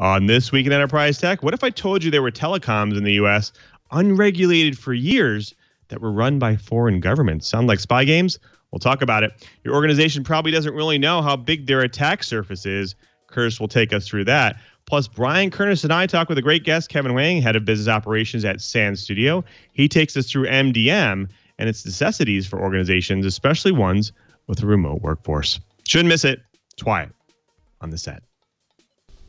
On This Week in Enterprise Tech, what if I told you there were telecoms in the U.S. unregulated for years that were run by foreign governments? Sound like spy games? We'll talk about it. Your organization probably doesn't really know how big their attack surface is. Curtis will take us through that. Plus, Brian Curtis and I talk with a great guest, Kevin Wang, head of business operations at Sand Studio. He takes us through MDM and its necessities for organizations, especially ones with a remote workforce. Shouldn't miss it. TWiT on the set.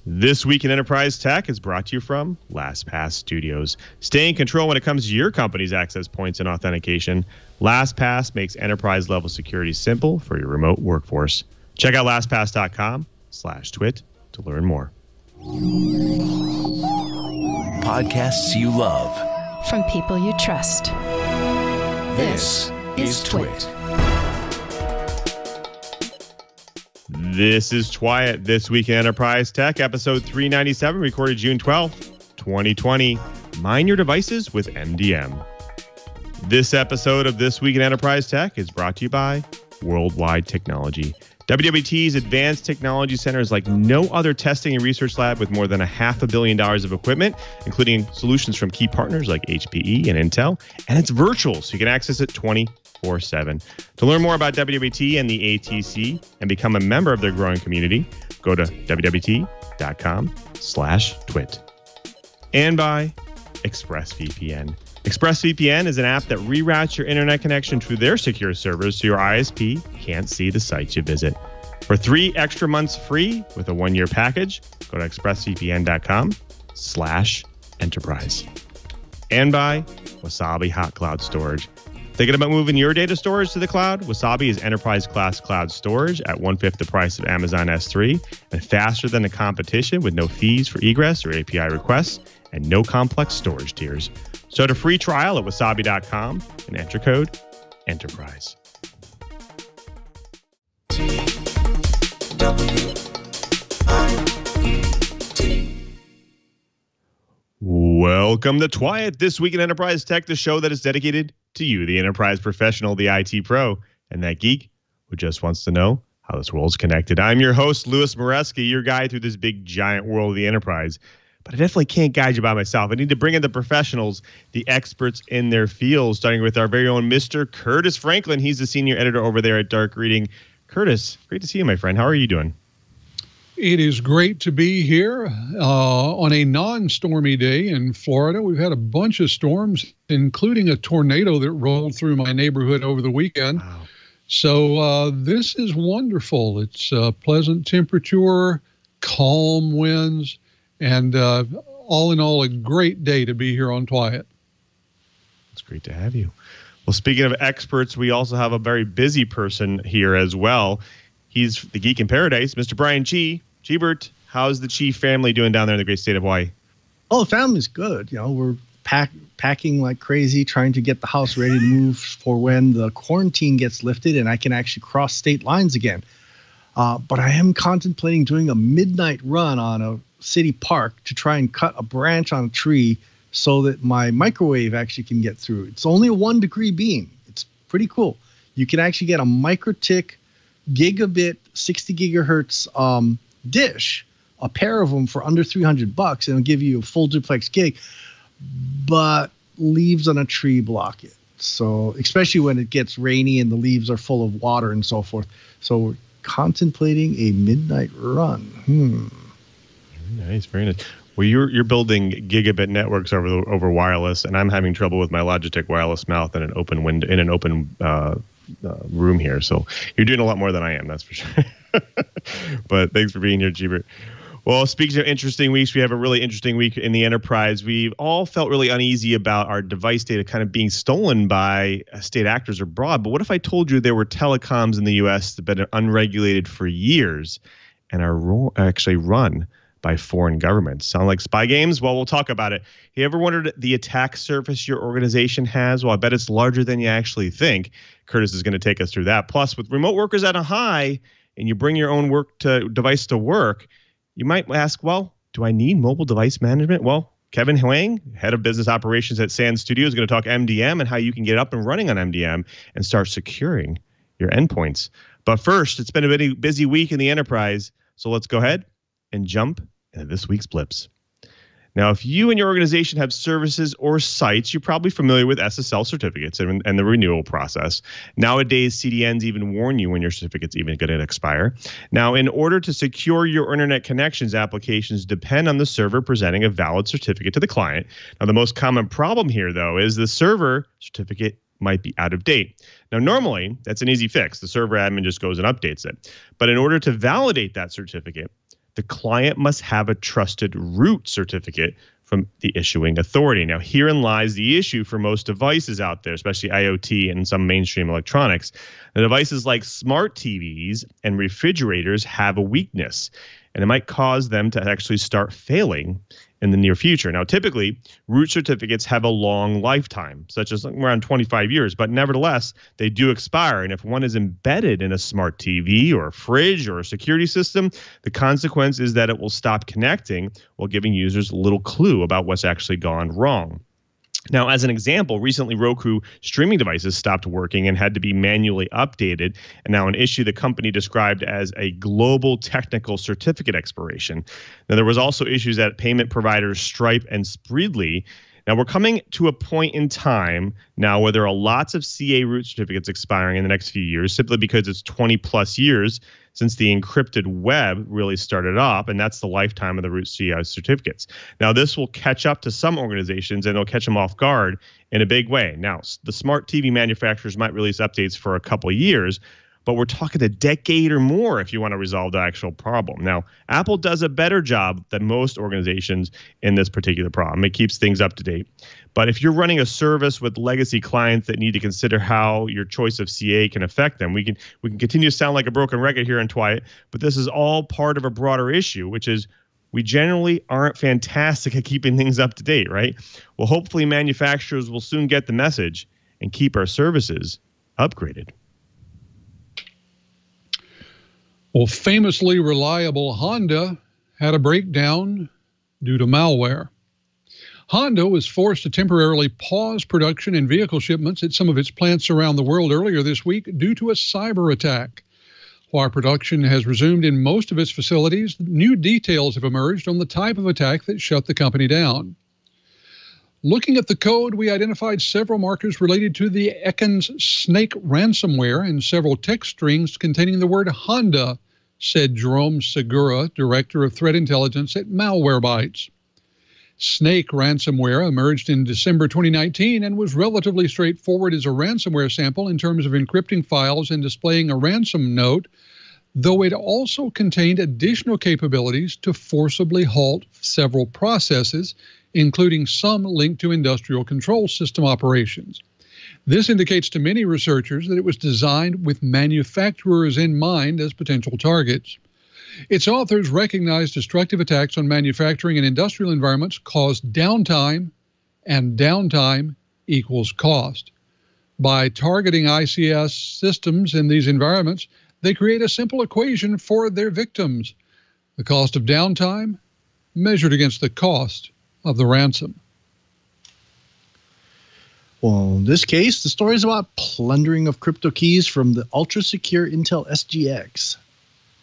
This Week in Enterprise Tech is brought to you from LastPass Studios. Stay in control when it comes to your company's access points and authentication. LastPass makes enterprise-level security simple for your remote workforce. Check out lastpass.com/twit to learn more. Podcasts you love. From people you trust. This is TWiT. This is TWiT, This Week in Enterprise Tech, episode 397, recorded June 12th, 2020. Mind your devices with MDM. This episode of This Week in Enterprise Tech is brought to you by Worldwide Technology. WWT's Advanced Technology Center is like no other testing and research lab with more than $500 million of equipment, including solutions from key partners like HPE and Intel, and it's virtual, so you can access it 24/7. To learn more about WWT and the ATC and become a member of their growing community, go to wwt.com/twit. And by ExpressVPN. ExpressVPN is an app that reroutes your internet connection to their secure servers so your ISP can't see the sites you visit. For 3 extra months free with a 1-year package, go to expressvpn.com/enterprise. And by Wasabi Hot Cloud Storage. Thinking about moving your data storage to the cloud? Wasabi is enterprise-class cloud storage at 1/5 the price of Amazon S3 and faster than the competition with no fees for egress or API requests and no complex storage tiers. Start a free trial at wasabi.com and enter code ENTERPRISE. Welcome to TWiT, This Week in Enterprise Tech, the show that is dedicated to you, the enterprise professional, the IT pro, and that geek who just wants to know how this world's connected. I'm your host, Louis Maresca, your guide through this big, giant world of the enterprise. But I definitely can't guide you by myself. I need to bring in the professionals, the experts in their field, starting with our very own Mr. Curtis Franklin. He's the senior editor over there at Dark Reading. Curtis, great to see you, my friend. How are you doing? It is great to be here on a non-stormy day in Florida. We've had a bunch of storms, including a tornado that rolled through my neighborhood over the weekend. Wow. So this is wonderful. It's pleasant temperature, calm winds, and all in all, a great day to be here on TWiT. It's great to have you. Well, speaking of experts, we also have a very busy person here as well. He's the geek in paradise, Mr. Brian Chee. Cheebert, how's the Chee family doing down there in the great state of Hawaii? Oh, the family's good. You know, we're packing like crazy, trying to get the house ready to move for when the quarantine gets lifted and I can actually cross state lines again. But I am contemplating doing a midnight run on a city park to try and cut a branch on a tree so that my microwave actually can get through. It's only a 1-degree beam. It's pretty cool. You can actually get a MikroTik gigabit 60 gigahertz dish, a pair of them for under $300, and it'll give you a full duplex gig, but leaves on a tree block it. So especially when it gets rainy and the leaves are full of water and so forth. So we're contemplating a midnight run. Very nice, very nice. Well, you're building gigabit networks over wireless, and I'm having trouble with my Logitech wireless mouth in an open window in an open room here. So you're doing a lot more than I am, that's for sure. But thanks for being here, Cheebert. Well, speaking of interesting weeks, we have a really interesting week in the enterprise. We've all felt really uneasy about our device data kind of being stolen by state actors abroad. But what if I told you there were telecoms in the U.S. that have been unregulated for years and are actually run by foreign governments? Sound like spy games? Well, we'll talk about it. You ever wondered the attack surface your organization has? Well, I bet it's larger than you actually think. Curtis is going to take us through that. Plus, with remote workers at a high and you bring your own device to work, you might ask, well, do I need mobile device management? Well, Kevin Wang, head of business operations at Sand Studio, is going to talk MDM and how you can get up and running on MDM and start securing your endpoints. But first, it's been a busy week in the enterprise, so let's go ahead and jump into this week's blips. Now, if you and your organization have services or sites, you're probably familiar with SSL certificates and the renewal process. Nowadays, CDNs even warn you when your certificate's even going to expire. Now, in order to secure your internet connections, applications depend on the server presenting a valid certificate to the client. Now, the most common problem here, though, is the server certificate might be out of date. Now, normally, that's an easy fix. The server admin just goes and updates it. But in order to validate that certificate, the client must have a trusted root certificate from the issuing authority. Now, herein lies the issue for most devices out there, especially IoT and some mainstream electronics. The devices like smart TVs and refrigerators have a weakness, and it might cause them to actually start failing in the near future. Now, typically, root certificates have a long lifetime, such as around 25 years, but nevertheless, they do expire. And if one is embedded in a smart TV or a fridge or a security system, the consequence is that it will stop connecting while giving users little clue about what's actually gone wrong. Now, as an example, recently Roku streaming devices stopped working and had to be manually updated, and now an issue the company described as a global technical certificate expiration. Now, there was also issues at payment providers Stripe and Spreedly. Now, we're coming to a point in time now where there are lots of CA root certificates expiring in the next few years, simply because it's 20 plus years since the encrypted web really started off, and that's the lifetime of the root CA certificates. Now, this will catch up to some organizations, and it'll catch them off guard in a big way. Now, the smart TV manufacturers might release updates for a couple of years, but we're talking a decade or more if you want to resolve the actual problem. Now, Apple does a better job than most organizations in this particular problem. It keeps things up to date. But if you're running a service with legacy clients that need to consider how your choice of CA can affect them, we can continue to sound like a broken record here in TWiT, but this is all part of a broader issue, which is we generally aren't fantastic at keeping things up to date, right? Well, hopefully manufacturers will soon get the message and keep our services upgraded. Well, famously reliable Honda had a breakdown due to malware. Honda was forced to temporarily pause production and vehicle shipments at some of its plants around the world earlier this week due to a cyber attack. While production has resumed in most of its facilities, new details have emerged on the type of attack that shut the company down. Looking at the code, we identified several markers related to the Ekans Snake ransomware and several text strings containing the word Honda, said Jerome Segura, Director of Threat Intelligence at Malwarebytes. Snake ransomware emerged in December 2019 and was relatively straightforward as a ransomware sample in terms of encrypting files and displaying a ransom note, though it also contained additional capabilities to forcibly halt several processes, including some linked to industrial control system operations. This indicates to many researchers that it was designed with manufacturers in mind as potential targets. Its authors recognize destructive attacks on manufacturing and industrial environments cause downtime, and downtime equals cost. By targeting ICS systems in these environments, they create a simple equation for their victims: the cost of downtime measured against the cost of the ransom. Well, in this case, the story is about plundering of crypto keys from the ultra-secure Intel SGX.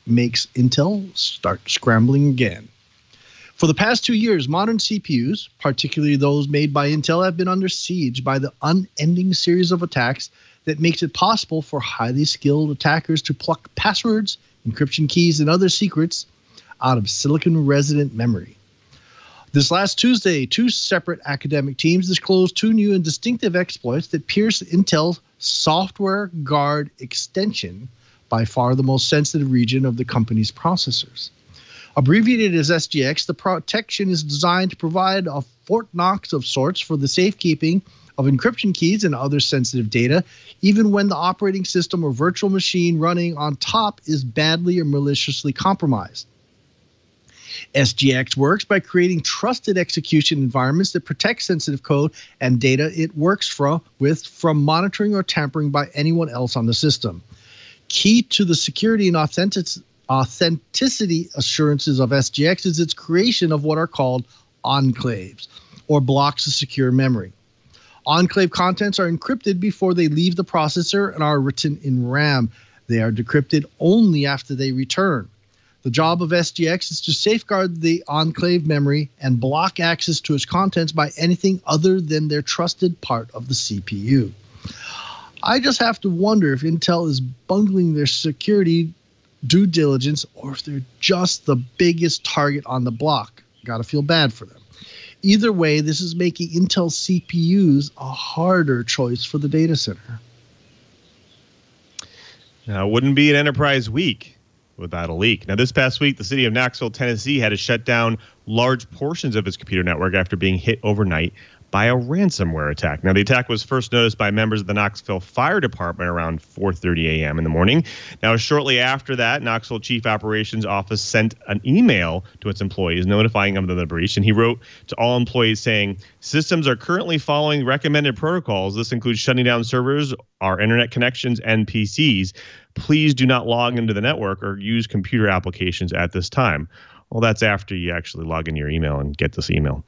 Makes Intel start scrambling again. For the past 2 years, modern CPUs, particularly those made by Intel, have been under siege by the unending series of attacks that makes it possible for highly skilled attackers to pluck passwords, encryption keys, and other secrets out of silicon-resident memory. This last Tuesday, 2 separate academic teams disclosed 2 new and distinctive exploits that pierced Intel's Software Guard extension, by far the most sensitive region of the company's processors. Abbreviated as SGX, the protection is designed to provide a Fort Knox of sorts for the safekeeping of encryption keys and other sensitive data, even when the operating system or virtual machine running on top is badly or maliciously compromised. SGX works by creating trusted execution environments that protect sensitive code and data it works from monitoring or tampering by anyone else on the system. Key to the security and authenticity assurances of SGX is its creation of what are called enclaves, or blocks of secure memory. Enclave contents are encrypted before they leave the processor and are written in RAM. They are decrypted only after they return. The The job of SGX is to safeguard the enclave memory and block access to its contents by anything other than their trusted part of the CPU. I just have to wonder if Intel is bungling their security due diligence or if they're just the biggest target on the block. Gotta feel bad for them. Either way, this is making Intel CPUs a harder choice for the data center. Now, it wouldn't be an enterprise week without a leak. Now, this past week, the city of Knoxville, Tennessee had to shut down large portions of its computer network after being hit overnight by a ransomware attack. Now, the attack was first noticed by members of the Knoxville Fire Department around 4:30 a.m. in the morning. Now, shortly after that, Knoxville Chief Operations Office sent an email to its employees notifying them of the breach, and he wrote to all employees saying, "Systems are currently following recommended protocols. This includes shutting down servers, our internet connections, and PCs. Please do not log into the network or use computer applications at this time." Well, that's after you actually log in your email and get this email.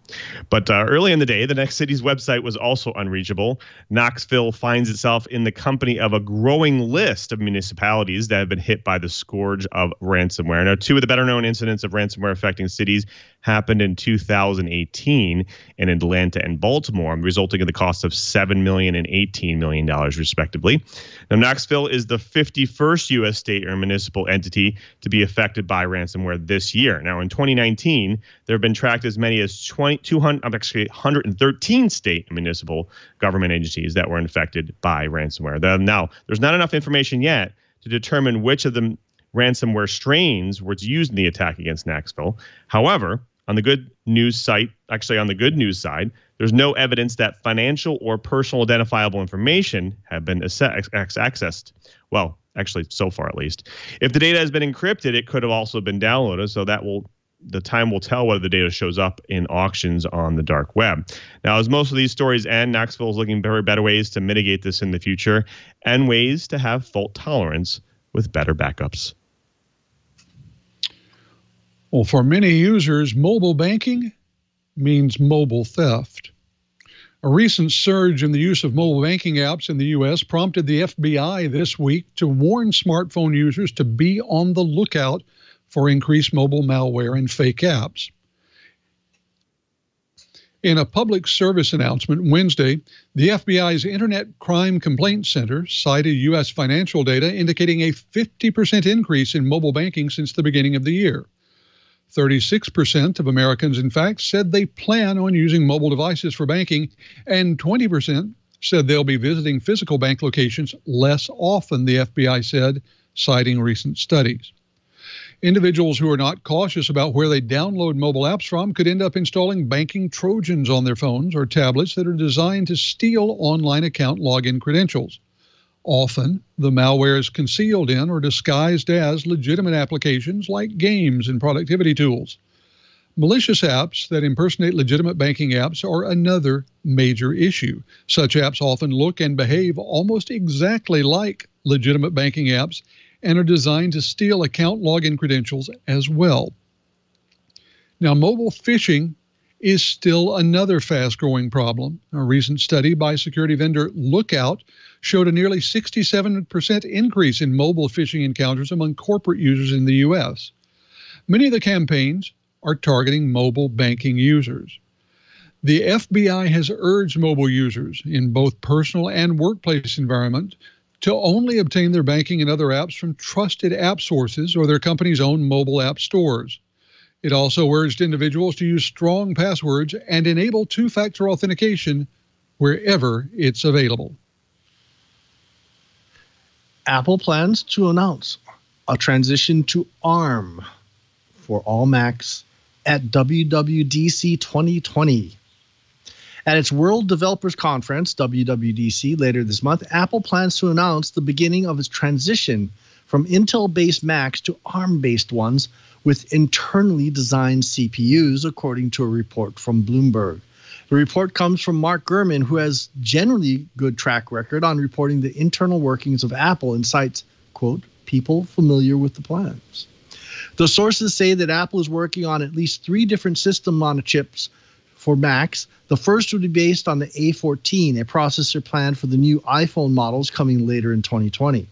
But early in the day, the next city's website was also unreachable. Knoxville finds itself in the company of a growing list of municipalities that have been hit by the scourge of ransomware. Now, two of the better-known incidents of ransomware affecting cities happened in 2018 in Atlanta and Baltimore, resulting in the cost of $7 million and $18 million, respectively. Now, Knoxville is the 51st U.S. state or municipal entity to be affected by ransomware this year. Now, in 2019, there have been tracked as many as 113 state and municipal government agencies that were infected by ransomware. Now, there's not enough information yet to determine which of the ransomware strains were used in the attack against Knoxville. However, on the good news side, there's no evidence that financial or personal identifiable information have been accessed. Well, actually, so far at least. If the data has been encrypted, it could have also been downloaded, so the time will tell whether the data shows up in auctions on the dark web. Now, as most of these stories end, Knoxville is looking for better ways to mitigate this in the future and ways to have fault tolerance with better backups. Well, for many users, mobile banking means mobile theft. A recent surge in the use of mobile banking apps in the U.S. prompted the FBI this week to warn smartphone users to be on the lookout for increased mobile malware and fake apps. In a public service announcement Wednesday, the FBI's Internet Crime Complaint Center cited U.S. financial data indicating a 50% increase in mobile banking since the beginning of the year. 36% of Americans, in fact, said they plan on using mobile devices for banking, and 20% said they'll be visiting physical bank locations less often, the FBI said, citing recent studies. Individuals who are not cautious about where they download mobile apps from could end up installing banking Trojans on their phones or tablets that are designed to steal online account login credentials. Often, the malware is concealed in or disguised as legitimate applications like games and productivity tools. Malicious apps that impersonate legitimate banking apps are another major issue. Such apps often look and behave almost exactly like legitimate banking apps and are designed to steal account login credentials as well. Now, mobile phishing is still another fast-growing problem. A recent study by security vendor Lookout showed a nearly 67% increase in mobile phishing encounters among corporate users in the U.S. Many of the campaigns are targeting mobile banking users. The FBI has urged mobile users in both personal and workplace environments to only obtain their banking and other apps from trusted app sources or their company's own mobile app stores. It also urged individuals to use strong passwords and enable two-factor authentication wherever it's available. Apple plans to announce a transition to ARM for all Macs at WWDC 2020. At its World Developers Conference, WWDC, later this month, Apple plans to announce the beginning of its transition from Intel-based Macs to ARM-based ones with internally designed CPUs, according to a report from Bloomberg. The report comes from Mark Gurman, who has generally good track record on reporting the internal workings of Apple and cites, quote, people familiar with the plans. The sources say that Apple is working on at least 3 different system-on-chips for Macs. The first would be based on the A14, a processor planned for the new iPhone models coming later in 2020.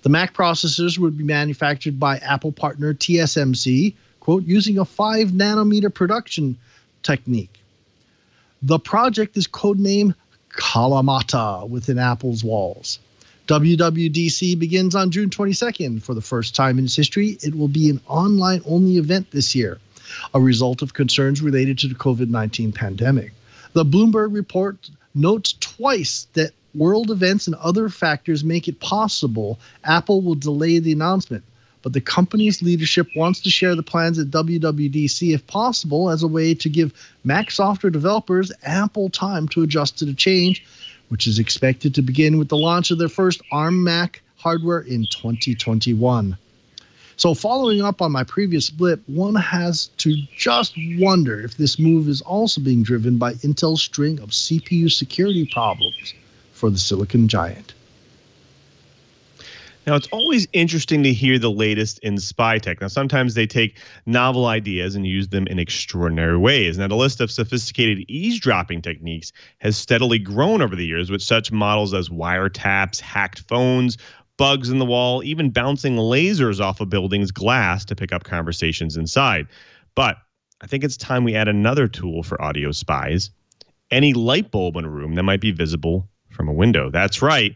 The Mac processors would be manufactured by Apple partner TSMC, quote, using a 5 nanometer production technique. The project is codenamed Kalamata within Apple's walls. WWDC begins on June 22nd. For the first time in its history, it will be an online-only event this year, a result of concerns related to the COVID-19 pandemic. The Bloomberg report notes twice that world events and other factors make it possible Apple will delay the announcement, but the company's leadership wants to share the plans at WWDC if possible as a way to give Mac software developers ample time to adjust to the change, which is expected to begin with the launch of their first ARM Mac hardware in 2021. So following up on my previous blip, one has to just wonder if this move is also being driven by Intel's string of CPU security problems for the silicon giant. Now, it's always interesting to hear the latest in spy tech. Now, sometimes they take novel ideas and use them in extraordinary ways. Now, the list of sophisticated eavesdropping techniques has steadily grown over the years, with such models as wiretaps, hacked phones, bugs in the wall, even bouncing lasers off a building's glass to pick up conversations inside. But I think it's time we add another tool for audio spies: any light bulb in a room that might be visible from a window. That's right,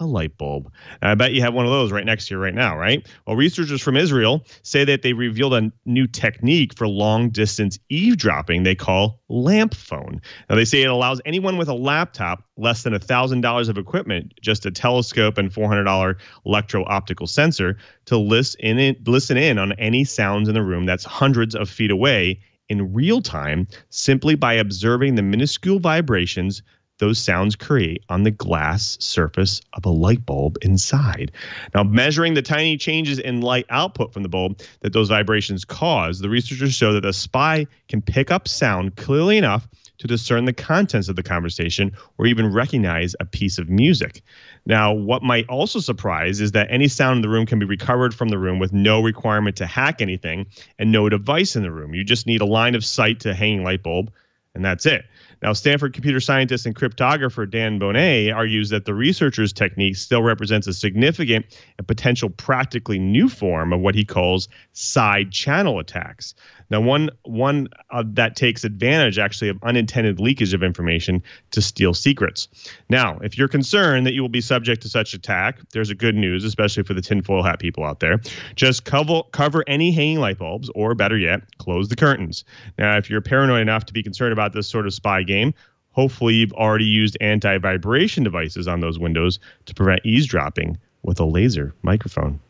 a light bulb. And I bet you have one of those right next to you right now, right? Well, researchers from Israel say that they revealed a new technique for long-distance eavesdropping they call Lamphone. Now, they say it allows anyone with a laptop, less than $1,000 of equipment, just a telescope and $400 electro-optical sensor, to listen in on any sounds in the room that's hundreds of feet away in real time, simply by observing the minuscule vibrations those sounds create on the glass surface of a light bulb inside. Now, measuring the tiny changes in light output from the bulb that those vibrations cause, the researchers show that a spy can pick up sound clearly enough to discern the contents of the conversation or even recognize a piece of music. Now, what might also surprise is that any sound in the room can be recovered from the room with no requirement to hack anything and no device in the room. You just need a line of sight to a hanging light bulb, and that's it. Now, Stanford computer scientist and cryptographer Dan Boneh argues that the researchers' technique still represents a significant and potential practically new form of what he calls side channel attacks. Now, one that takes advantage actually of unintended leakage of information to steal secrets. Now, if you're concerned that you will be subject to such attack, there's a good news, especially for the tinfoil hat people out there. Just cover any hanging light bulbs, or better yet, close the curtains. Now, if you're paranoid enough to be concerned about this sort of spy game, hopefully you've already used anti-vibration devices on those windows to prevent eavesdropping with a laser microphone.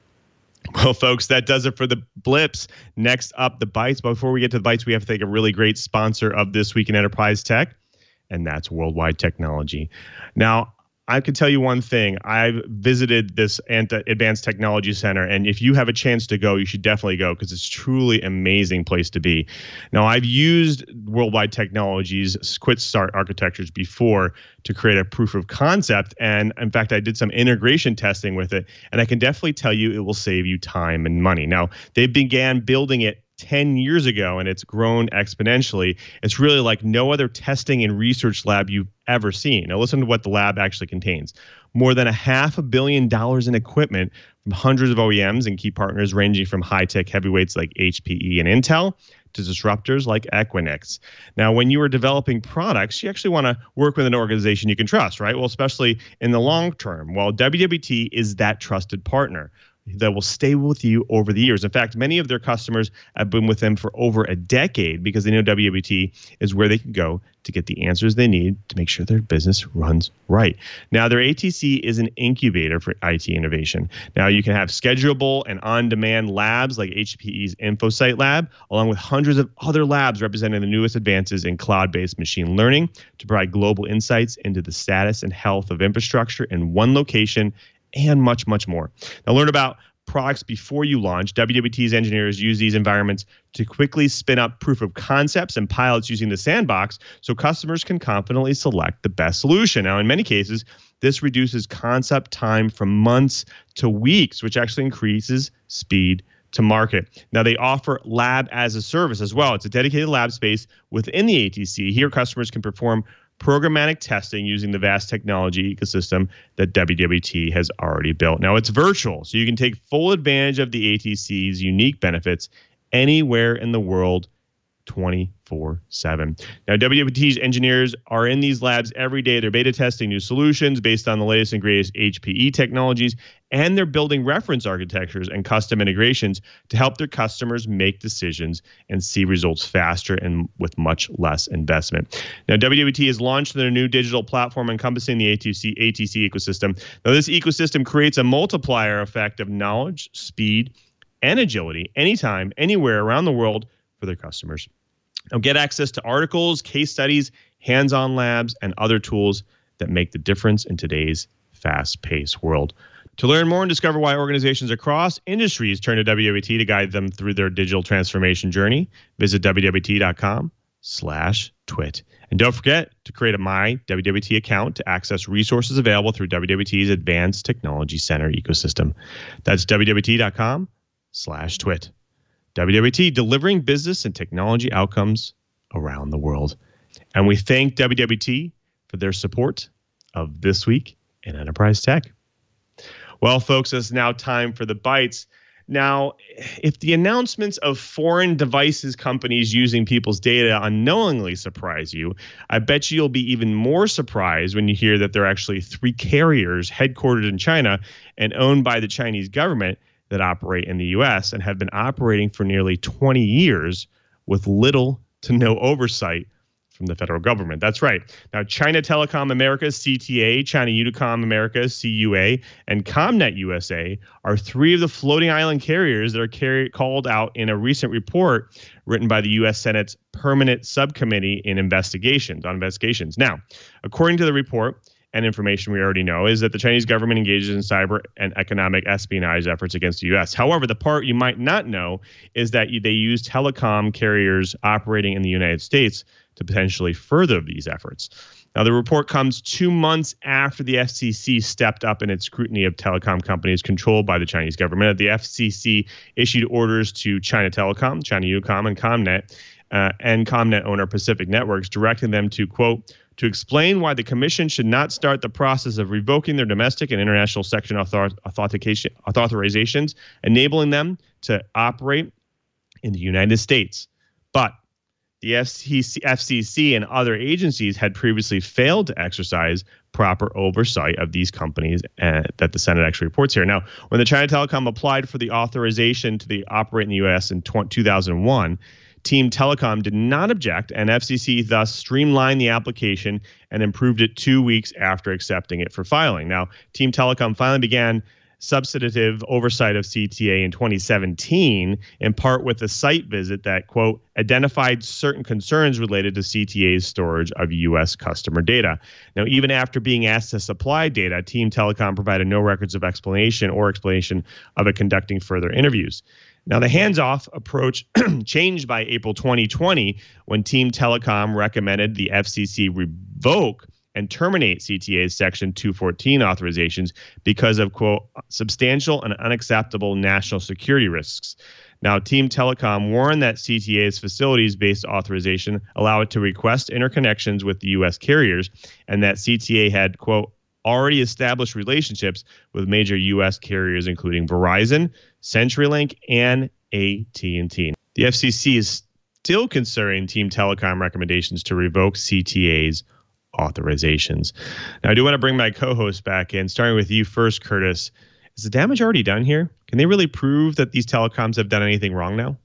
Well, folks, that does it for the blips. Next up, the bites. But before we get to the bites, we have to thank a really great sponsor of This Week in Enterprise Tech, and that's Worldwide Technology. Now, I can tell you one thing. I've visited this Advanced Technology Center, and if you have a chance to go, you should definitely go, because it's truly an amazing place to be. Now, I've used Worldwide Technology's Quick Start architectures before to create a proof of concept, and in fact, I did some integration testing with it, and I can definitely tell you it will save you time and money. Now, they began building it 10 years ago, and it's grown exponentially. It's really like no other testing and research lab you've ever seen. Now, listen to what the lab actually contains. More than $500 million in equipment from hundreds of OEMs and key partners ranging from high-tech heavyweights like HPE and Intel to disruptors like Equinix. Now, when you are developing products, you actually want to work with an organization you can trust, right? Well, especially in the long term. Well, WWT is that trusted partner that will stay with you over the years. In fact, many of their customers have been with them for over a decade because they know WWT is where they can go to get the answers they need to make sure their business runs right. Now, their ATC is an incubator for IT innovation. Now, you can have schedulable and on-demand labs like HPE's InfoSight Lab, along with hundreds of other labs representing the newest advances in cloud-based machine learning to provide global insights into the status and health of infrastructure in one location, and much, much more. Now, learn about products before you launch. WWT's engineers use these environments to quickly spin up proof of concepts and pilots using the sandbox so customers can confidently select the best solution. Now, in many cases, this reduces concept time from months to weeks, which actually increases speed to market. Now, they offer lab as a service as well. It's a dedicated lab space within the ATC. Here, customers can perform programmatic testing using the vast technology ecosystem that WWT has already built. Now, it's virtual, so you can take full advantage of the ATC's unique benefits anywhere in the world 24/7. Now, WWT's engineers are in these labs every day. They're beta testing new solutions based on the latest and greatest HPE technologies, and they're building reference architectures and custom integrations to help their customers make decisions and see results faster and with much less investment. Now, WWT has launched their new digital platform encompassing the ATC ecosystem. Now, this ecosystem creates a multiplier effect of knowledge, speed, and agility anytime, anywhere around the world for their customers. Now, get access to articles, case studies, hands-on labs, and other tools that make the difference in today's fast-paced world. To learn more and discover why organizations across industries turn to WWT to guide them through their digital transformation journey, visit wwt.com/twit. And don't forget to create a My WWT account to access resources available through WWT's Advanced Technology Center ecosystem. That's wwt.com/twit. WWT, delivering business and technology outcomes around the world. And we thank WWT for their support of This Week in Enterprise Tech. Well, folks, it's now time for the bites. Now, if the announcements of foreign devices companies using people's data unknowingly surprise you, I bet you'll be even more surprised when you hear that there are actually 3 carriers headquartered in China and owned by the Chinese government that operate in the U.S. and have been operating for nearly 20 years with little to no oversight from the federal government. That's right. Now, China Telecom America, CTA, China Unicom America, CUA, and ComNet USA are 3 of the floating island carriers that are called out in a recent report written by the U.S. Senate's Permanent Subcommittee on Investigations. Now, according to the report, and information we already know, is that the Chinese government engages in cyber and economic espionage efforts against the U.S. However, the part you might not know is that they use telecom carriers operating in the United States to potentially further these efforts. Now, the report comes 2 months after the FCC stepped up in its scrutiny of telecom companies controlled by the Chinese government. The FCC issued orders to China Telecom, China Unicom, and ComNet owner Pacific Networks, directing them to, quote, to explain why the commission should not start the process of revoking their domestic and international section authorizations, enabling them to operate in the United States. But the FCC and other agencies had previously failed to exercise proper oversight of these companies that the Senate actually reports here. Now, when the China Telecom applied for the authorization to operate in the U.S. in 2001, Team Telecom did not object, and FCC thus streamlined the application and improved it 2 weeks after accepting it for filing. Now, Team Telecom finally began substantive oversight of CTA in 2017, in part with a site visit that, quote, identified certain concerns related to CTA's storage of U.S. customer data. Now, even after being asked to supply data, Team Telecom provided no records of explanation of it conducting further interviews. Now, the hands-off approach changed by April 2020 when Team Telecom recommended the FCC revoke and terminate CTA's Section 214 authorizations because of, quote, substantial and unacceptable national security risks. Now, Team Telecom warned that CTA's facilities-based authorization allow it to request interconnections with the U.S. carriers, and that CTA had, quote, already established relationships with major U.S. carriers, including Verizon, CenturyLink, and AT&T. The FCC is still considering Team Telecom recommendations to revoke CTA's authorizations. Now, I do want to bring my co-host back in, starting with you first, Curtis. Is the damage already done here? Can they really prove that these telecoms have done anything wrong now?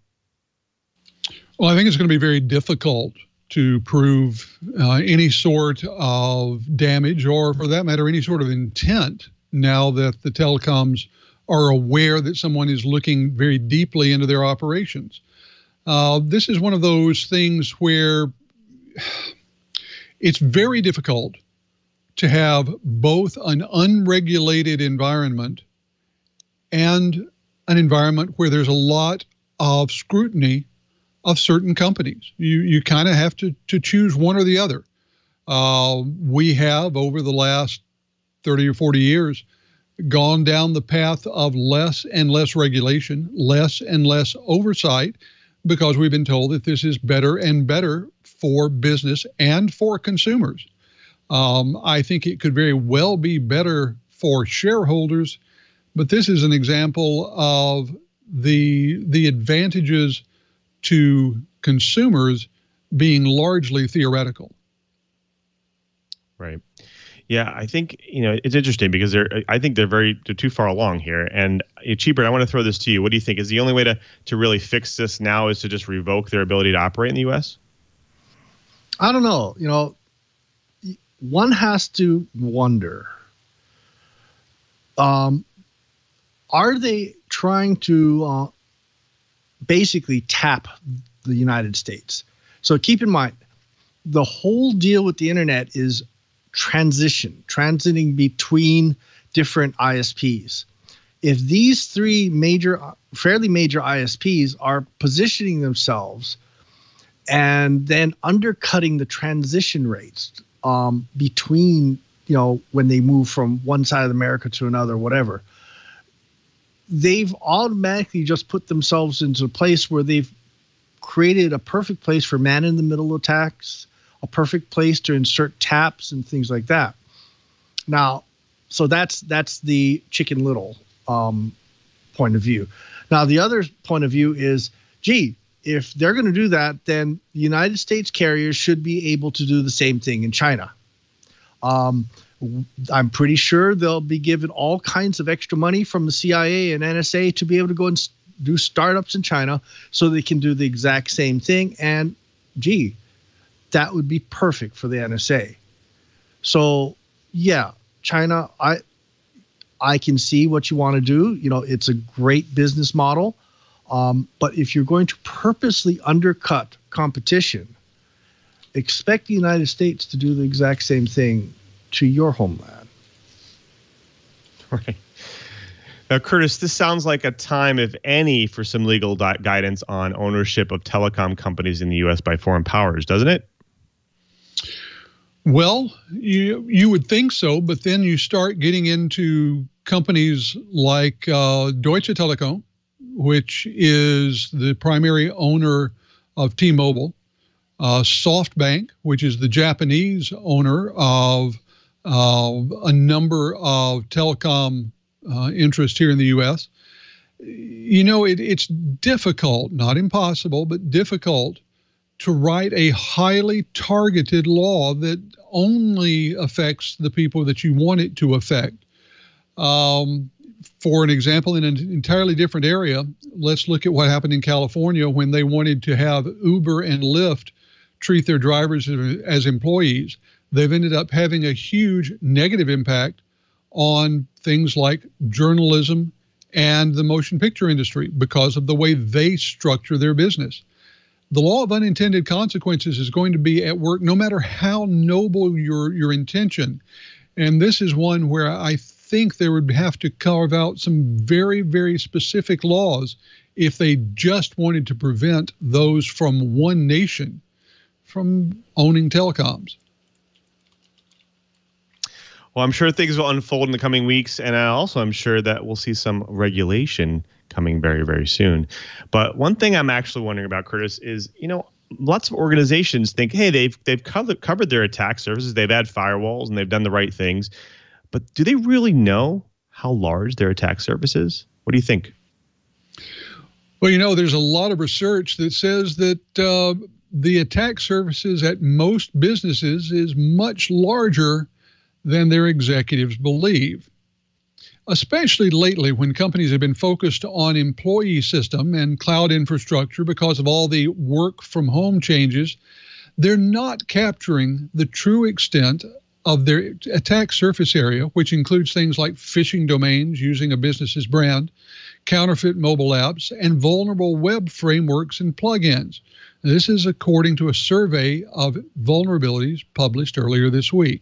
Well, I think it's going to be very difficult to prove any sort of damage, or for that matter, any sort of intent, now that the telecoms are aware that someone is looking very deeply into their operations. This is one of those things where it's very difficult to have both an unregulated environment and an environment where there's a lot of scrutiny of certain companies. You kind of have to choose one or the other. We have, over the last 30 or 40 years, gone down the path of less and less regulation, less and less oversight, because we've been told that this is better and better for business and for consumers. I think it could very well be better for shareholders, but this is an example of the advantages to consumers being largely theoretical. Right. Yeah, I think it's interesting because I think they're too far along here. And Cheeber, I want to throw this to you. What do you think? Is the only way to really fix this now is to just revoke their ability to operate in the U.S.? I don't know. One has to wonder. Are they trying to basically tap the United States? So keep in mind, the whole deal with the internet is transiting between different ISPs. If these three fairly major ISPs are positioning themselves and then undercutting the transition rates between, when they move from one side of America to another, whatever, they've automatically just put themselves into a place where they've created a perfect place for man-in-the-middle attacks, a perfect place to insert taps and things like that. Now, so that's the Chicken Little point of view. Now, the other point of view is, if they're going to do that, then the United States carriers should be able to do the same thing in China. I'm pretty sure they'll be given all kinds of extra money from the CIA and NSA to be able to go and do startups in China so they can do the exact same thing. And that would be perfect for the NSA. So yeah, China, I can see what you want to do. It's a great business model. But if you're going to purposely undercut competition, expect the United States to do the exact same thing to your homeland. Right. Now, Curtis, this sounds like a time, if any, for some legal guidance on ownership of telecom companies in the U.S. by foreign powers, doesn't it? Well, you would think so, but then you start getting into companies like Deutsche Telekom, which is the primary owner of T-Mobile, SoftBank, which is the Japanese owner of a number of telecom interests here in the U.S. It's difficult, not impossible, but difficult to write a highly targeted law that only affects the people that you want it to affect. For an example, in an entirely different area, let's look at what happened in California when they wanted to have Uber and Lyft treat their drivers as employees. They've ended up having a huge negative impact on things like journalism and the motion picture industry because of the way they structure their business. The law of unintended consequences is going to be at work no matter how noble your intention. And this is one where I think they would have to carve out some very, very specific laws if they just wanted to prevent those from one nation from owning telecoms. Well, I'm sure things will unfold in the coming weeks, and I'm sure that we'll see some regulation coming very, very soon. But one thing I'm actually wondering about, Curtis, is, lots of organizations think, hey, they've covered their attack surfaces, they've had firewalls, and they've done the right things. But do they really know how large their attack surface is? What do you think? Well, there's a lot of research that says that the attack surfaces at most businesses is much larger than their executives believe. Especially lately when companies have been focused on employee system and cloud infrastructure because of all the work from home changes, they're not capturing the true extent of their attack surface area, which includes things like phishing domains using a business's brand, counterfeit mobile apps, and vulnerable web frameworks and plugins. This is according to a survey of vulnerabilities published earlier this week.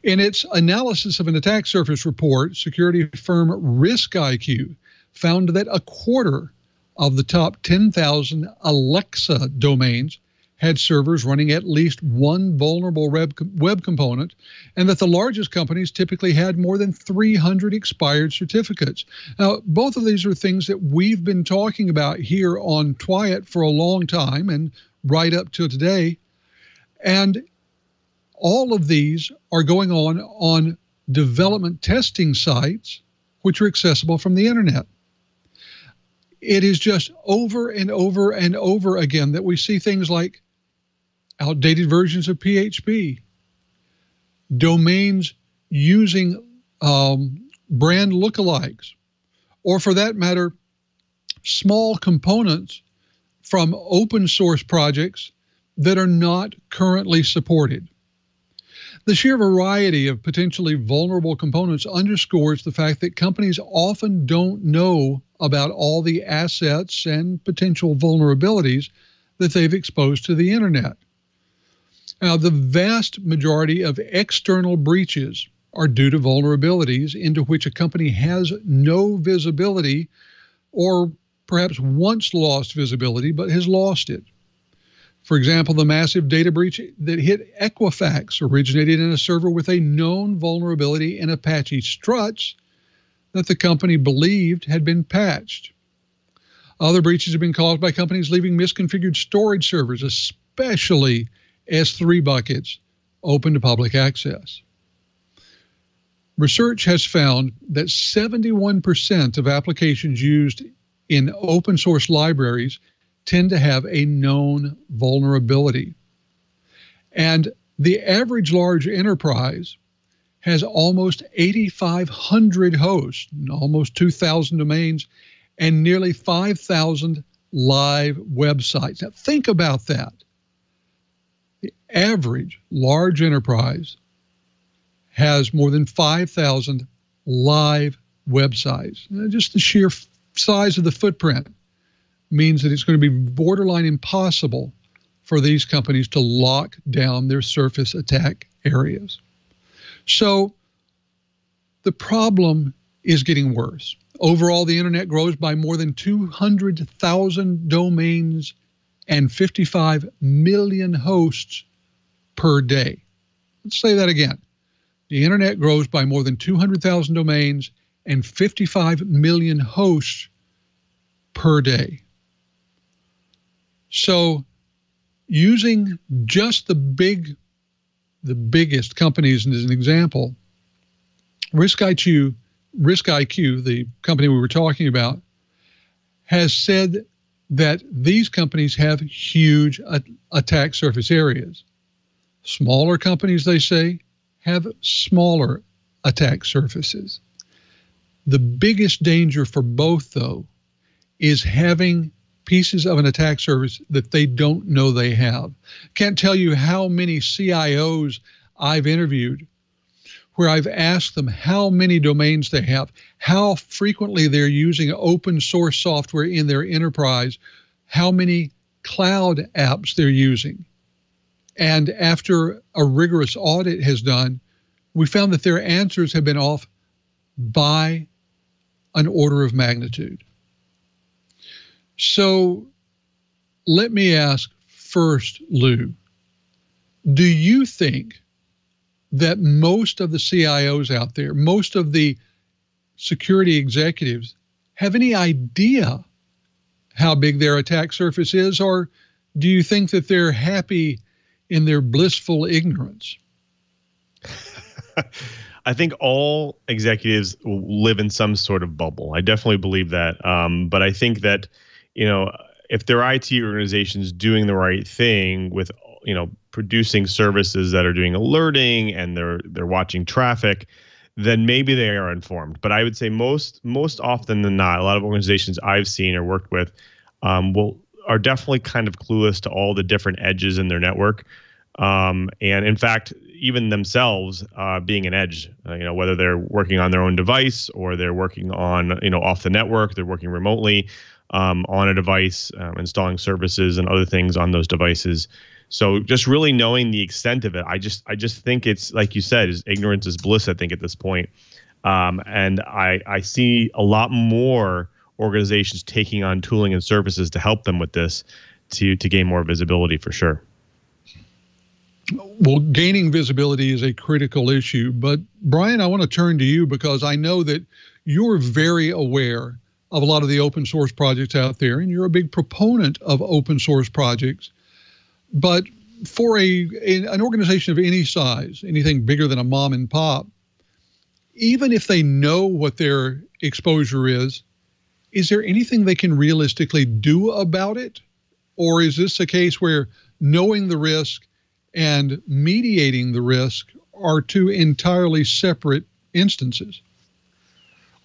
In its analysis of an attack surface report, security firm RiskIQ found that a quarter of the top 10,000 Alexa domains had servers running at least one vulnerable web component, and that the largest companies typically had more than 300 expired certificates. Now, both of these are things that we've been talking about here on TWiT for a long time and right up to today. And all of these are going on development testing sites, which are accessible from the internet. It is just over and over and over again that we see things like outdated versions of PHP, domains using brand lookalikes, or for that matter, small components from open source projects that are not currently supported. The sheer variety of potentially vulnerable components underscores the fact that companies often don't know about all the assets and potential vulnerabilities that they've exposed to the internet. Now, the vast majority of external breaches are due to vulnerabilities into which a company has no visibility, or perhaps once lost visibility but has lost it. For example, the massive data breach that hit Equifax originated in a server with a known vulnerability in Apache struts that the company believed had been patched. Other breaches have been caused by companies leaving misconfigured storage servers, especially S3 buckets, open to public access. Research has found that 71% of applications used in open source libraries tend to have a known vulnerability. And the average large enterprise has almost 8,500 hosts, almost 2,000 domains, and nearly 5,000 live websites. Now think about that. The average large enterprise has more than 5,000 live websites. Just the sheer size of the footprint means that it's going to be borderline impossible for these companies to lock down their surface attack areas. So the problem is getting worse. Overall, the internet grows by more than 200,000 domains and 55 million hosts per day. Let's say that again. The internet grows by more than 200,000 domains and 55 million hosts per day. So using just the biggest companies as an example, RiskIQ, the company we were talking about, has said that these companies have huge attack surface areas. Smaller companies, they say, have smaller attack surfaces. The biggest danger for both, though, is having pieces of an attack surface that they don't know they have. Can't tell you how many CIOs I've interviewed where I've asked them how many domains they have, how frequently they're using open source software in their enterprise, how many cloud apps they're using. And after a rigorous audit has done, we found that their answers have been off by an order of magnitude. So let me ask first, Lou, do you think that most of the CIOs out there, most of the security executives have any idea how big their attack surface is, or do you think that they're happy in their blissful ignorance? I think all executives live in some sort of bubble. I definitely believe that. But I think that, if their IT organization's doing the right thing with, producing services that are doing alerting and they're watching traffic, then maybe they are informed. But I would say most often than not, a lot of organizations I've seen or worked with are definitely kind of clueless to all the different edges in their network. And in fact, even themselves being an edge, whether they're working on their own device or they're working on, off the network, they're working remotely on a device, installing services and other things on those devices. So just really knowing the extent of it, I just think it's, like you said, ignorance is bliss, I think, at this point. And I see a lot more organizations taking on tooling and services to help them with this to gain more visibility for sure. Well, gaining visibility is a critical issue. But Brian, I want to turn to you because I know that you're very aware of a lot of the open source projects out there, and you're a big proponent of open source projects. But for an organization of any size, anything bigger than a mom and pop, even if they know what their exposure is there anything they can realistically do about it? Or is this a case where knowing the risk and mediating the risk are two entirely separate instances?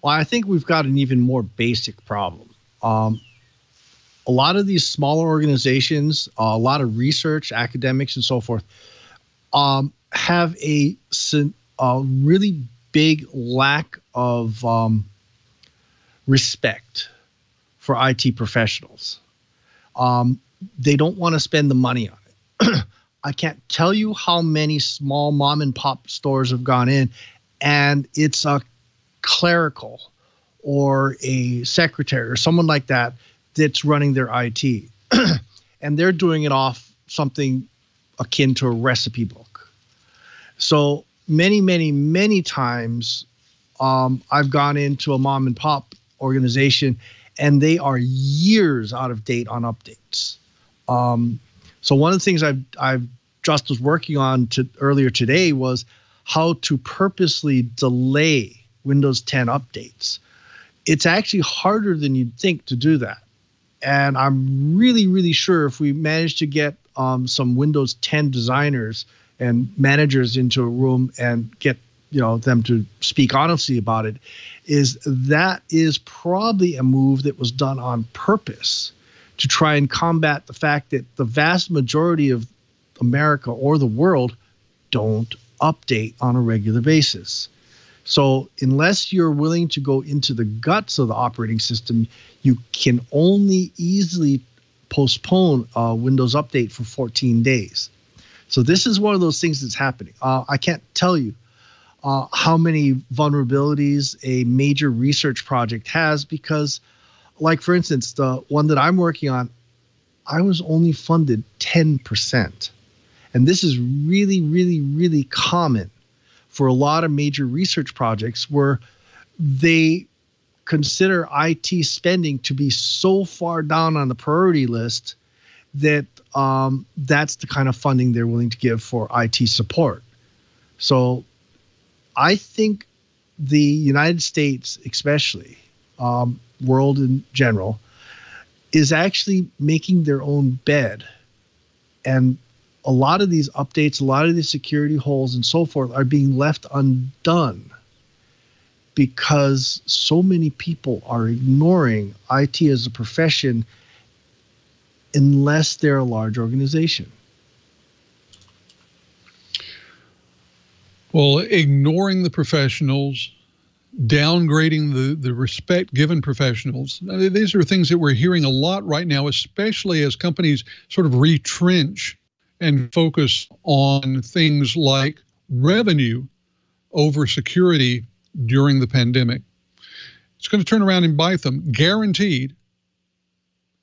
Well, I think we've got an even more basic problem. A lot of these smaller organizations, a lot of research, academics, and so forth, have a really big lack of respect for IT professionals. They don't want to spend the money on it. I can't tell you how many small mom and pop stores have gone in, and it's a clerical or a secretary or someone like that that's running their IT. And they're doing it off something akin to a recipe book. So many times I've gone into a mom and pop organization and they are years out of date on updates. So one of the things I've just was working on earlier today was how to purposely delay Windows 10 updates. It's actually harder than you'd think to do that. And I'm really sure if we manage to get some Windows 10 designers and managers into a room and get them to speak honestly about it, that is probably a move that was done on purpose to try and combat the fact that the vast majority of America or the world don't update on a regular basis. So unless you're willing to go into the guts of the operating system, you can only easily postpone a Windows update for 14 days. So this is one of those things that's happening. I can't tell you how many vulnerabilities a major research project has because, like, for instance, the one that I'm working on, I was only funded 10%. And this is really common for a lot of major research projects where they consider IT spending to be so far down on the priority list that that's the kind of funding they're willing to give for IT support. So I think the United States, especially, world in general, is actually making their own bed. And a lot of these updates, a lot of these security holes and so forth are being left undone because so many people are ignoring IT as a profession unless they're a large organization. Well, ignoring the professionals, downgrading the respect given professionals. These are things that we're hearing a lot right now, especially as companies sort of retrench and focus on things like revenue over security during the pandemic. It's going to turn around and bite them, guaranteed.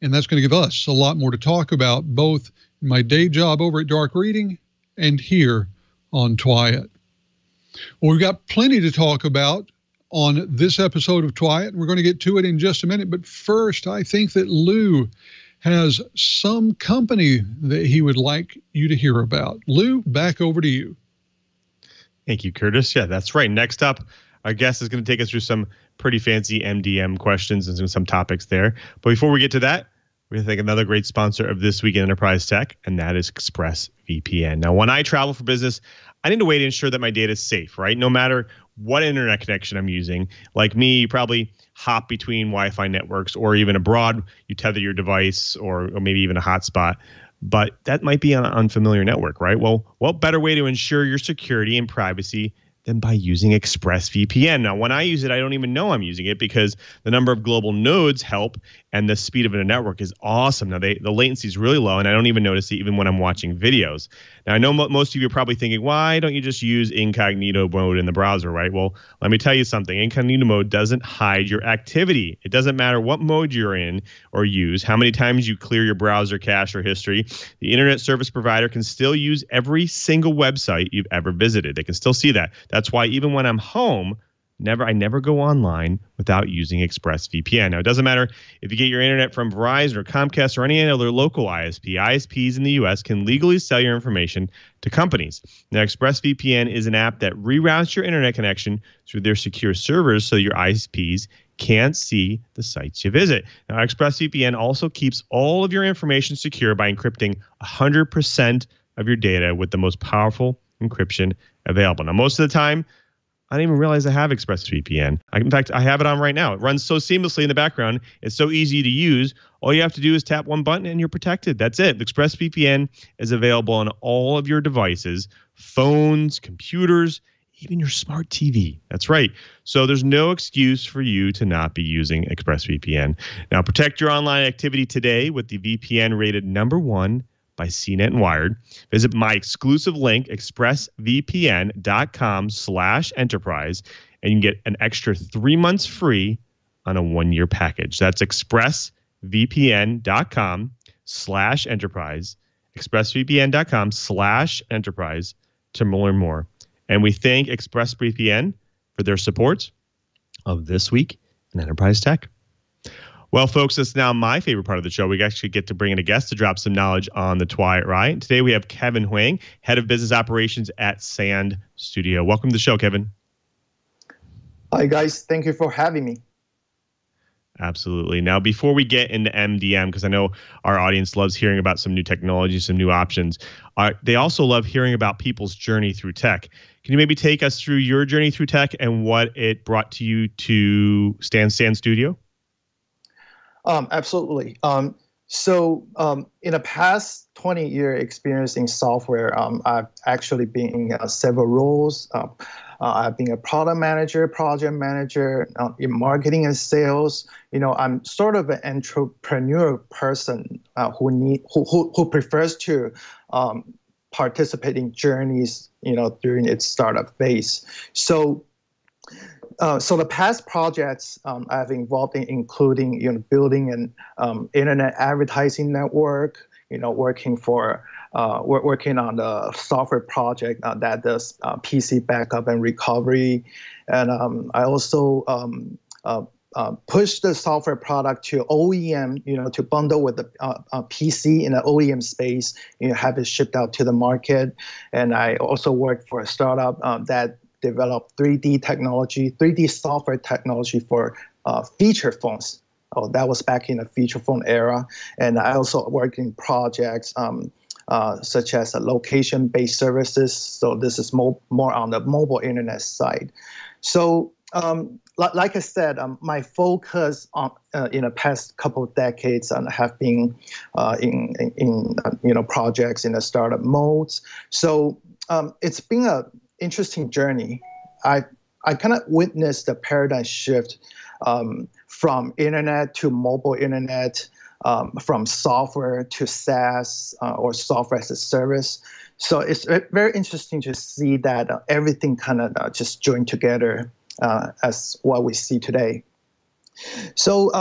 And that's going to give us a lot more to talk about, both in my day job over at Dark Reading and here on TWiT. Well, we've got plenty to talk about on this episode of TWiT. We're going to get to it in just a minute. But first, I think that Lou has some company that he would like you to hear about. Lou, back over to you. Thank you, Curtis. Yeah, that's right. Next up, our guest is going to take us through some pretty fancy MDM questions and some topics there. But before we get to that, we're going to thank another great sponsor of This Week in Enterprise Tech, and that is ExpressVPN. Now, when I travel for business, I need a way to ensure that my data is safe, right? No matter what internet connection I'm using. Like me, you probably hop between Wi-Fi networks, or even abroad, you tether your device or maybe even a hotspot. But that might be on an unfamiliar network, right? Well, what better way to ensure your security and privacy than by using ExpressVPN? Now, when I use it, I don't even know I'm using it because the number of global nodes help and the speed of a network is awesome. Now, the latency is really low, and I don't even notice it even when I'm watching videos. Now, I know most of you are probably thinking, why don't you just use incognito mode in the browser, right? Well, let me tell you something. Incognito mode doesn't hide your activity. It doesn't matter what mode you're in or use, how many times you clear your browser cache or history. The internet service provider can still use every single website you've ever visited. They can still see that. That's why even when I'm home, I never go online without using ExpressVPN. Now, it doesn't matter if you get your internet from Verizon or Comcast or any other local ISP. ISPs in the U.S. can legally sell your information to companies. Now, ExpressVPN is an app that reroutes your internet connection through their secure servers so your ISPs can't see the sites you visit. Now, ExpressVPN also keeps all of your information secure by encrypting 100% of your data with the most powerful encryption available. Now, most of the time, I didn't even realize I have ExpressVPN. In fact, I have it on right now. It runs so seamlessly in the background. It's so easy to use. All you have to do is tap one button and you're protected. That's it. ExpressVPN is available on all of your devices, phones, computers, even your smart TV. That's right. So there's no excuse for you to not be using ExpressVPN. Now, protect your online activity today with the VPN rated #1 by CNET and Wired. Visit my exclusive link, expressvpn.com/enterprise, and you can get an extra 3 months free on a 1-year package. That's expressvpn.com/enterprise, expressvpn.com/enterprise to learn more. And we thank ExpressVPN for their support of This Week in Enterprise Tech. Well, folks, it's now my favorite part of the show. We actually get to bring in a guest to drop some knowledge on the TWiT. Today we have Kevin Huang, Head of Business Operations at Sand Studio. Welcome to the show, Kevin. Hi, guys. Thank you for having me. Absolutely. Now, before we get into MDM, because I know our audience loves hearing about some new technology, some new options, they also love hearing about people's journey through tech. Can you maybe take us through your journey through tech and what it brought to you to Sand Studio? Absolutely. So in the past 20-year experience in software, I've actually been in several roles. I've been a product manager, project manager, in marketing and sales. I'm sort of an entrepreneur person who prefers to participate in journeys, during its startup phase. So the past projects I've involved in, including building an internet advertising network, working on the software project that does PC backup and recovery, and I also push the software product to OEM, to bundle with the PC in the OEM space, have it shipped out to the market, and I also work for a startup that developed 3D software technology for feature phones. That was back in the feature phone era. And I also worked in projects such as location-based services. So this is more on the mobile internet side. So like I said, my focus in the past couple of decades have been in projects in the startup modes. So it's been a interesting journey. I kind of witnessed the paradigm shift from internet to mobile internet, from software to SaaS or software as a service. So it's very interesting to see that everything kind of just joined together as what we see today. So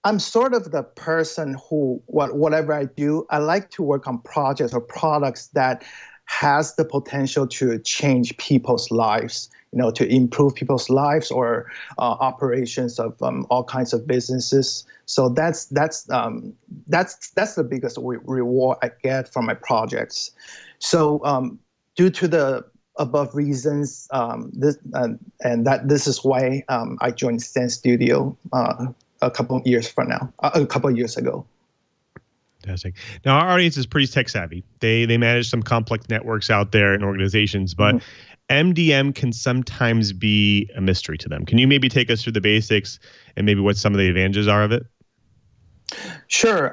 I'm sort of the person who, whatever I do, I like to work on projects or products that has the potential to change people's lives, to improve people's lives or operations of all kinds of businesses. So that's the biggest reward I get from my projects. So due to the above reasons, this is why I joined Sand Studio a couple of years ago. Fantastic. Now, our audience is pretty tech savvy. They manage some complex networks out there in organizations, but MDM can sometimes be a mystery to them. Can you maybe take us through the basics and maybe what some of the advantages are of it? Sure.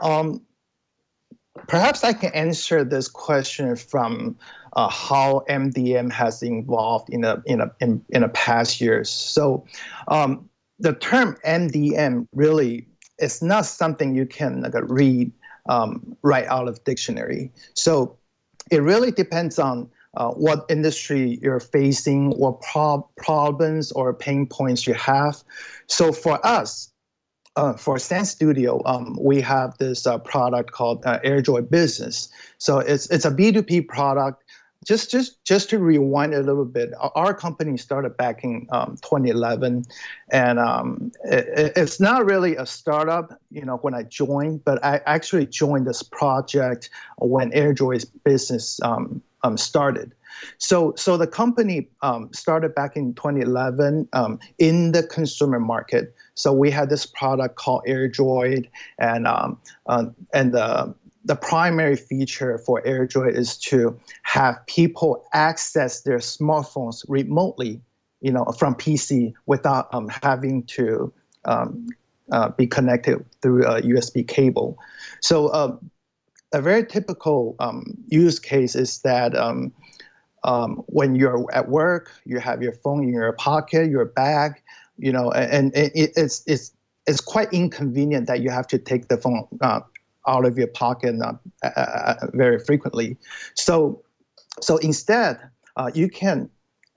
Perhaps I can answer this question from how MDM has evolved in the past years. So, the term MDM really is not something you can read right out of dictionary. So it really depends on what industry you're facing, what problems or pain points you have. So for us, for Sand Studio, we have this product called AirJoy Business. So it's a B2B product just to rewind a little bit, our company started back in 2011, and it's not really a startup, when I joined, but I actually joined this project when AirDroid's business started. So the company started back in 2011 in the consumer market. So we had this product called AirDroid, and the primary feature for AirDroid is to have people access their smartphones remotely, from PC without having to be connected through a USB cable. So a very typical use case is that when you're at work, you have your phone in your pocket, your bag, and it's quite inconvenient that you have to take the phone out of your pocket very frequently. So instead, you can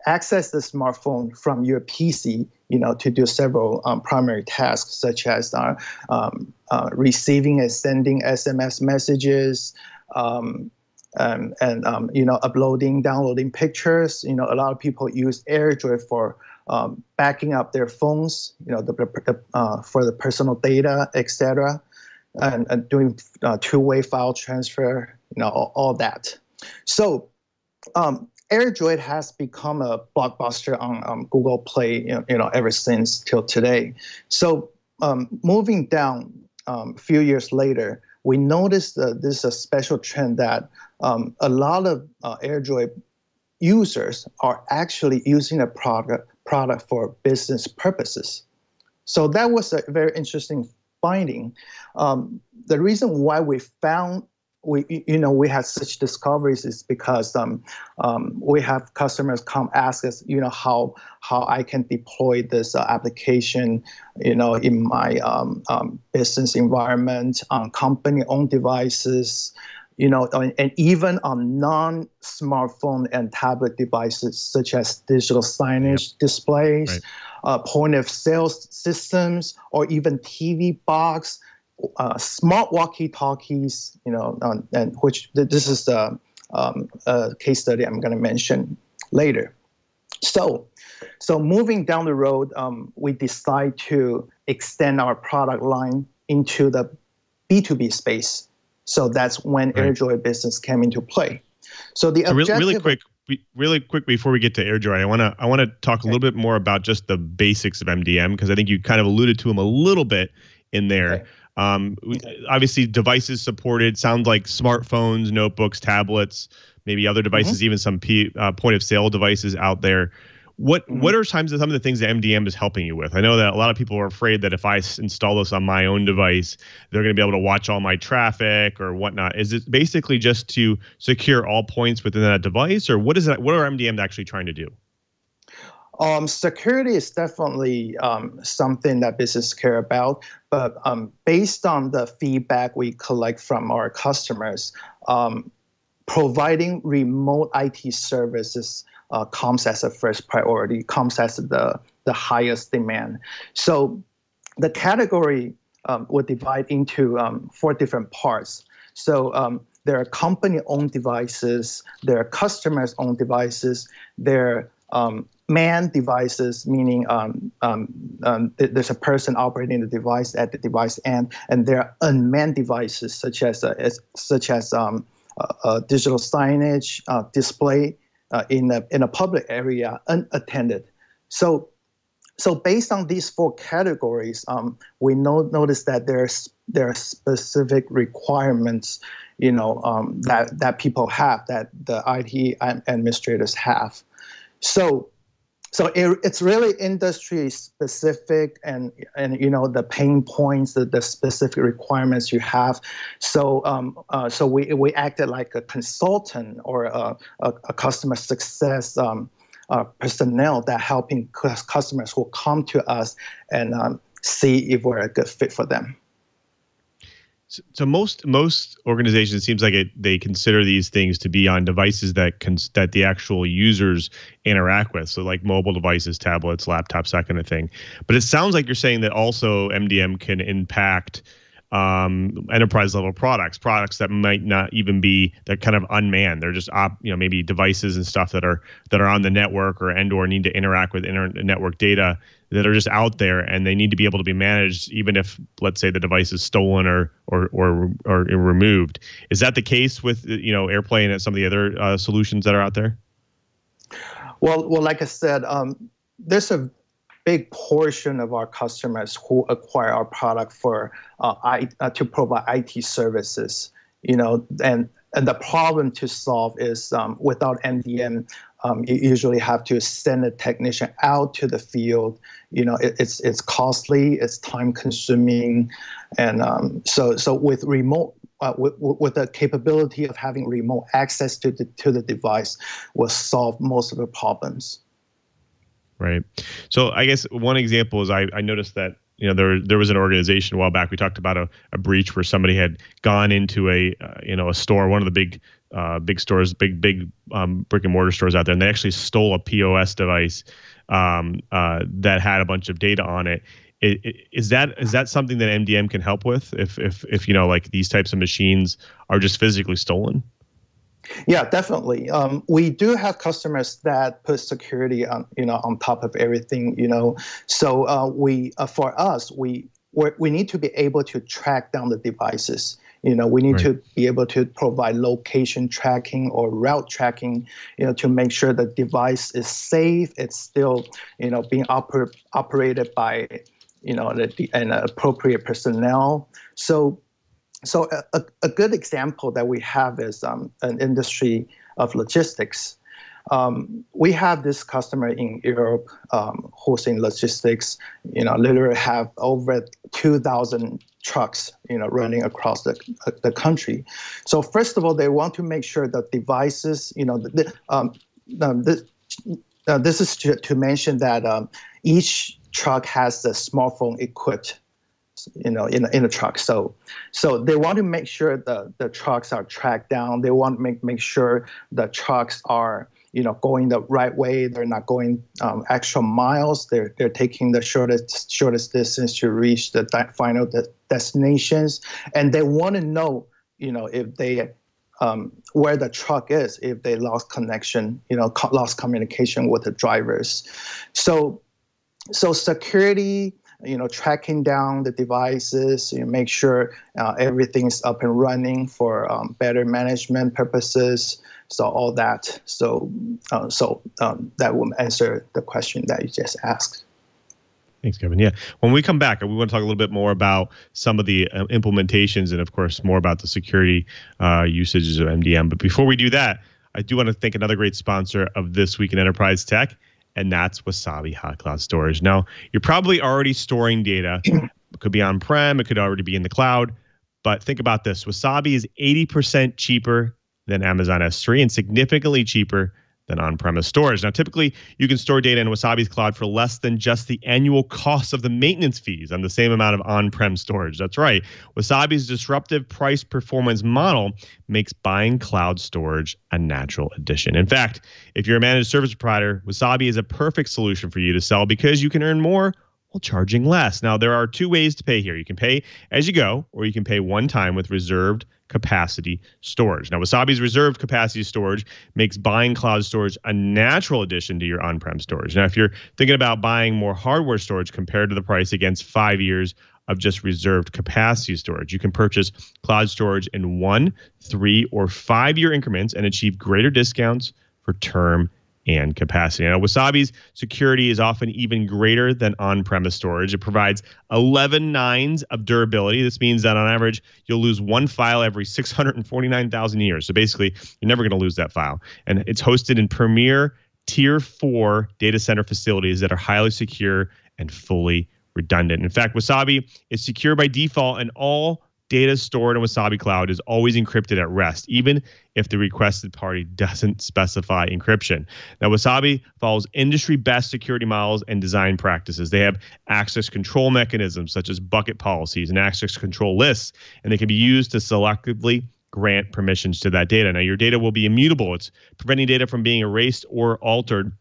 access the smartphone from your PC, to do several primary tasks, such as receiving and sending SMS messages, and uploading, downloading pictures. A lot of people use AirDroid for backing up their phones, for the personal data, etc., and doing two-way file transfer, all that. So AirDroid has become a blockbuster on Google Play, ever since till today. So moving down a few years later, we noticed that there's a special trend that a lot of AirDroid users are actually using a product for business purposes. So that was a very interesting finding. The reason why we had such discoveries is because we have customers come ask us, how I can deploy this application, in my business environment, on company-owned devices, and even on non-smartphone and tablet devices, such as digital signage displays, point of sale systems, or even TV box, smart walkie-talkies, and which this is a case study I'm going to mention later. So moving down the road, we decide to extend our product line into the B2B space. So that's when AirDroid business came into play. So the objective. Really quick before we get to AirDroid, I want to talk a little bit more about just the basics of MDM, because I think you kind of alluded to them a little bit in there. Obviously, devices supported sounds like smartphones, notebooks, tablets, maybe other devices, even some point of sale devices out there. What are some of the things that MDM is helping you with? I know that a lot of people are afraid that if I install this on my own device, they're going to be able to watch all my traffic or whatnot. Is it basically just to secure all points within that device, or what is that? What are MDM actually trying to do? Security is definitely something that businesses care about, but based on the feedback we collect from our customers, providing remote IT services comes as a first priority, comes as the highest demand. So the category would divide into 4 different parts. So there are company-owned devices, there are customers-owned devices, there are manned devices, meaning there's a person operating the device at the device end, and there are unmanned devices such as digital signage, display in a public area, unattended. So based on these 4 categories, we notice that there are specific requirements, that people have, that the IT administrators have. So it's really industry specific, and the pain points, the specific requirements you have. So we acted like a consultant or a customer success personnel that helping customers who come to us and see if we're a good fit for them. So most organizations, it seems like they consider these things to be on devices that the actual users interact with. So like mobile devices, tablets, laptops, that kind of thing. But it sounds like you're saying that also MDM can impact enterprise level products that might not even be, they're kind of unmanned. They're just maybe devices and stuff that are on the network or need to interact with network data that are just out there, and they need to be able to be managed even if, let's say, the device is stolen or removed. Is that the case with AirPlay and some of the other solutions that are out there? Well, like I said, there's a big portion of our customers who acquire our product for to provide IT services, and the problem to solve is without MDM, you usually have to send a technician out to the field. It's costly, it's time consuming, and so with remote. With the capability of having remote access to the device will solve most of the problems. Right. So I guess one example is I noticed that there was an organization a while back. We talked about a breach where somebody had gone into a store, one of the big stores, big brick and mortar stores out there, and they actually stole a POS device that had a bunch of data on it. Is that something that MDM can help with if like these types of machines are just physically stolen? Yeah, definitely. We do have customers that put security on top of everything. So for us we need to be able to track down the devices. We need to be able to provide location tracking or route tracking, to make sure the device is safe. It's still being operated by an appropriate personnel. So a good example that we have is an industry of logistics. We have this customer in Europe who's in logistics, literally have over 2,000 trucks, running across the country. So first of all, they want to make sure that devices, this is to mention that each truck has a smartphone equipped, in a truck. So they want to make sure the trucks are tracked down. They want to make sure the trucks are going the right way. They're not going extra miles. They're taking the shortest distance to reach the final destinations. And they want to know if they where the truck is, if they lost connection, lost communication with the drivers. So security, tracking down the devices, make sure everything's up and running for better management purposes. So all that. So that will answer the question that you just asked. Thanks, Kevin. Yeah. When we come back, we want to talk a little bit more about some of the implementations and, of course, more about the security usages of MDM. But before we do that, I do want to thank another great sponsor of This Week in Enterprise Tech, and that's Wasabi Hot Cloud Storage. Now, you're probably already storing data. It could be on-prem. It could already be in the cloud. But think about this. Wasabi is 80% cheaper than Amazon S3 and significantly cheaper than on-premise storage. Now, typically, you can store data in Wasabi's cloud for less than just the annual cost of the maintenance fees on the same amount of on-prem storage. That's right. Wasabi's disruptive price-performance model makes buying cloud storage a natural addition. In fact, if you're a managed service provider, Wasabi is a perfect solution for you to sell because you can earn more while charging less. Now, there are two ways to pay here. You can pay as you go, or you can pay one time with reserved capacity storage. Now, Wasabi's reserved capacity storage makes buying cloud storage a natural addition to your on-prem storage. Now, if you're thinking about buying more hardware storage compared to the price against 5 years of just reserved capacity storage, you can purchase cloud storage in 1, 3, or 5 year increments and achieve greater discounts for term and capacity. Now, Wasabi's security is often even greater than on-premise storage. It provides 11 nines of durability. This means that on average, you'll lose one file every 649,000 years. So basically, you're never going to lose that file. And it's hosted in premier Tier 4 data center facilities that are highly secure and fully redundant. In fact, Wasabi is secure by default, and all data stored in Wasabi Cloud is always encrypted at rest, even if the requested party doesn't specify encryption. Now, Wasabi follows industry best security models and design practices. They have access control mechanisms such as bucket policies and access control lists, and they can be used to selectively grant permissions to that data. Now, your data will be immutable. It's preventing data from being erased or altered.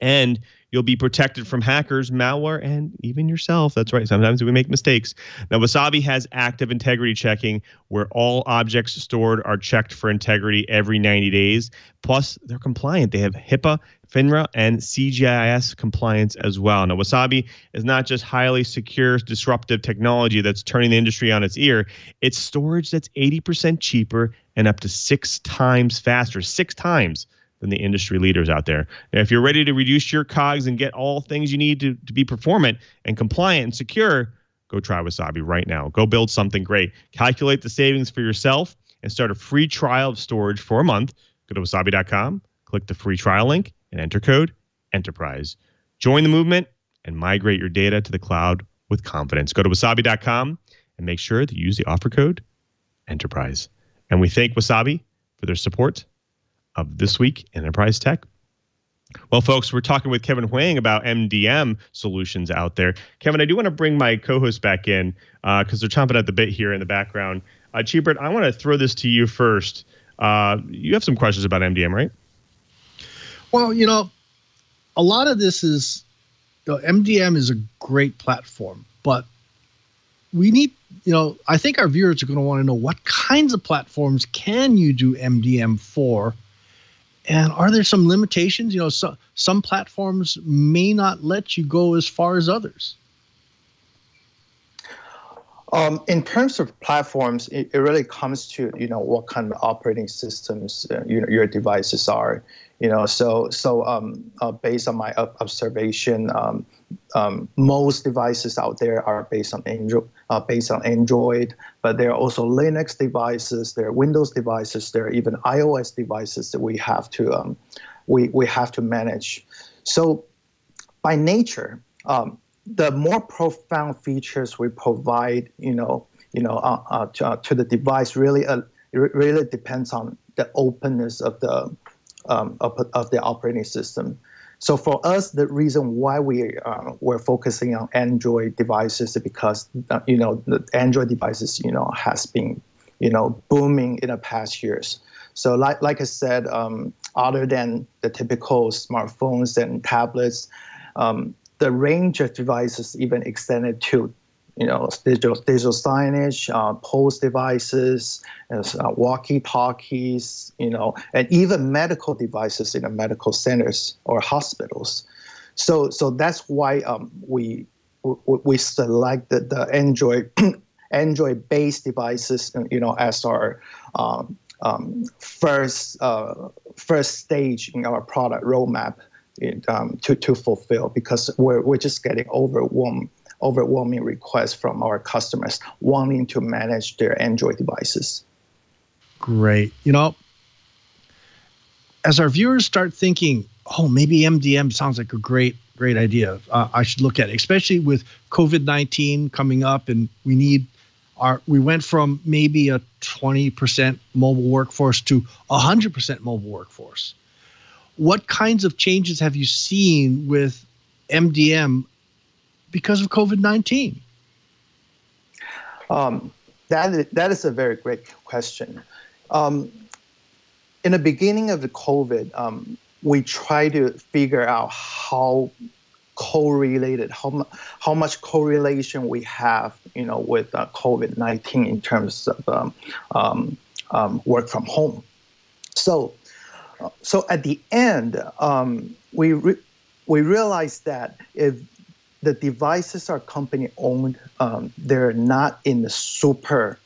And You'll be protected from hackers, malware, and even yourself. That's right. Sometimes we make mistakes. Now, Wasabi has active integrity checking where all objects stored are checked for integrity every 90 days. Plus, they're compliant. They have HIPAA, FINRA, and CGIS compliance as well. Now, Wasabi is not just highly secure, disruptive technology that's turning the industry on its ear. It's storage that's 80% cheaper and up to 6 times faster. 6 times than the industry leaders out there. Now, if you're ready to reduce your cogs and get all things you need to be performant and compliant and secure, go try Wasabi right now. Go build something great. Calculate the savings for yourself and start a free trial of storage for a month. Go to wasabi.com, click the free trial link, and enter code ENTERPRISE. Join the movement and migrate your data to the cloud with confidence. Go to wasabi.com and make sure to use the offer code ENTERPRISE. And we thank Wasabi for their support of This Week in Enterprise Tech. Well, folks, we're talking with Kevin Huang about MDM solutions out there. Kevin, I do want to bring my co-host back in because they're chomping at the bit here in the background. Chee, I want to throw this to you first. You have some questions about MDM, right? Well, a lot of this is, MDM is a great platform, but we need, I think our viewers are going to want to know what kinds of platforms can you do MDM for? And are there some limitations? Some platforms may not let you go as far as others. In terms of platforms, it really comes to what kind of operating systems your devices are. So based on my observation, most devices out there are based on Android, but there are also Linux devices, there are Windows devices, there are even iOS devices that we have to we have to manage. So by nature, the more profound features we provide, to the device really depends on the openness of the operating system. So for us, the reason why we're focusing on Android devices is because the Android devices has been booming in the past years. So like I said, other than the typical smartphones and tablets, the range of devices even extended to digital signage, POS devices, walkie-talkies, and even medical devices in the medical centers or hospitals. So that's why we selected the Android-based devices, as our first stage in our product roadmap to fulfill, because we're just getting overwhelming requests from our customers wanting to manage their Android devices. Great. As our viewers start thinking, maybe MDM sounds like a great idea. I should look at it, especially with COVID-19 coming up, and we went from maybe a 20% mobile workforce to 100% mobile workforce. What kinds of changes have you seen with MDM because of COVID-19? That is a very great question. In the beginning of the COVID, we tried to figure out how correlated, how much correlation we have, with COVID-19 in terms of work from home. So at the end, we realized that if the devices are company owned, they're not in the super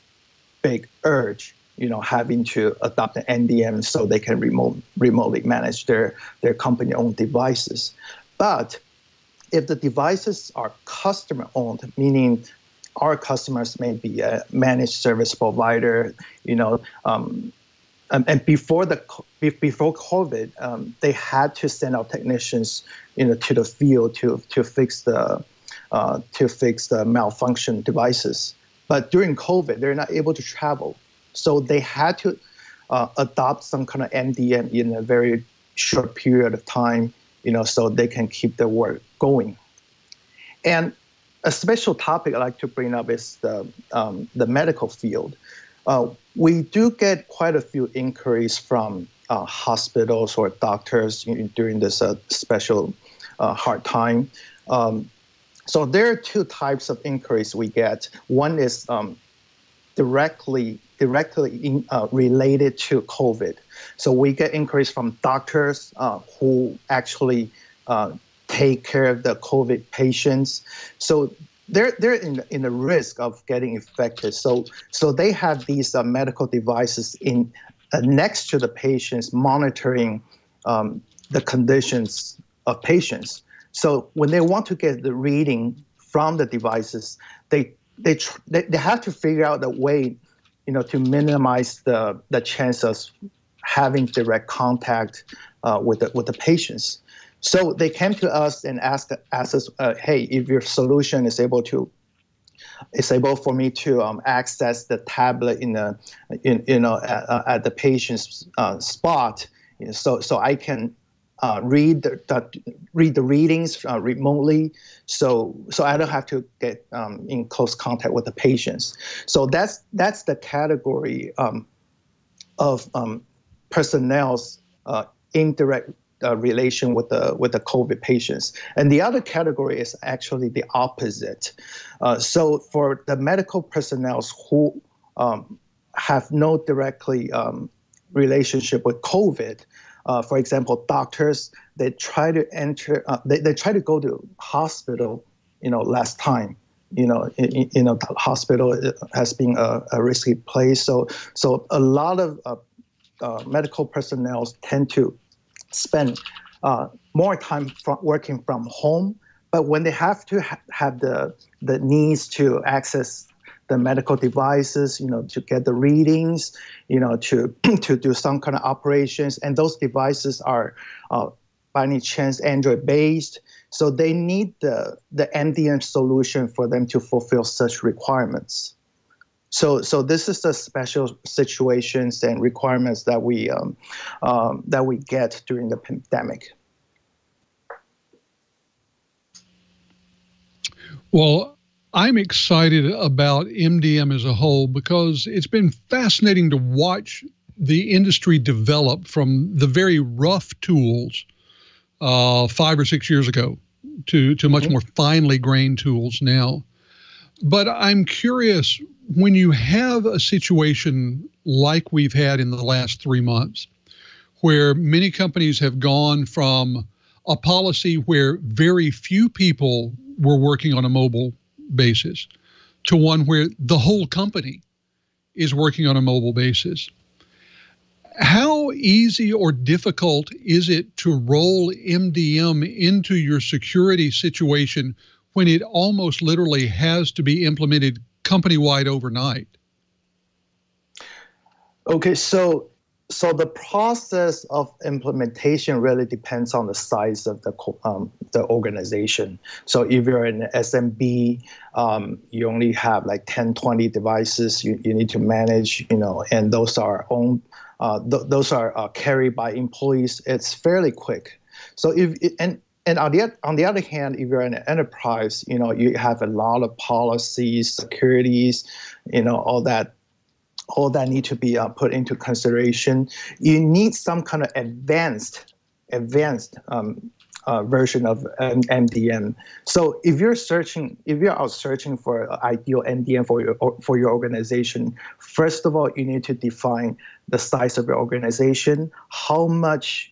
big urge, having to adopt an MDM so they can remotely manage their company owned devices. But if the devices are customer owned, meaning our customers may be a managed service provider, and before COVID, they had to send out technicians, to the field to fix the malfunction devices. But during COVID, they're not able to travel, so they had to adopt some kind of MDM in a very short period of time, so they can keep their work going. And a special topic I'd like to bring up is the medical field. We do get quite a few inquiries from hospitals or doctors during this special hard time. So there are two types of inquiries we get. One is directly related to COVID. So we get inquiries from doctors who actually take care of the COVID patients. So they're in the risk of getting infected. So they have these medical devices in next to the patients, monitoring the conditions of patients. So when they want to get the reading from the devices, they have to figure out a way, to minimize the chances of having direct contact with the patients. So they came to us and asked us, hey, if your solution is able for me to access the tablet at the patient's spot, so I can read the readings remotely, so I don't have to get in close contact with the patients. So that's the category of personnel's indirect relation with the COVID patients. And the other category is actually the opposite. So for the medical personnel who have no directly relationship with COVID, for example, doctors, they try to enter, they try to go to hospital, last time. The hospital has been a risky place. So a lot of medical personnel tend to spend more time working from home, but when they have to have the needs to access the medical devices, to get the readings, to do some kind of operations, and those devices are by any chance Android based, so they need the MDM solution for them to fulfill such requirements. So this is the special situations and requirements that we get during the pandemic. Well, I'm excited about MDM as a whole because it's been fascinating to watch the industry develop from the very rough tools 5 or 6 years ago to much more finely grained tools now. But I'm curious, when you have a situation like we've had in the last 3 months, where many companies have gone from a policy where very few people were working on a mobile basis to one where the whole company is working on a mobile basis, how easy or difficult is it to roll MDM into your security situation when it almost literally has to be implemented company-wide overnight? Okay, so the process of implementation really depends on the size of the organization. So if you're an SMB, you only have like 10, 20 devices you need to manage, and those are carried by employees. It's fairly quick. So and on the other hand, if you're an enterprise, you have a lot of policies, securities, all that need to be put into consideration. You need some kind of advanced version of MDM. So if you're out searching for ideal MDM for your organization, first of all, you need to define the size of your organization, how much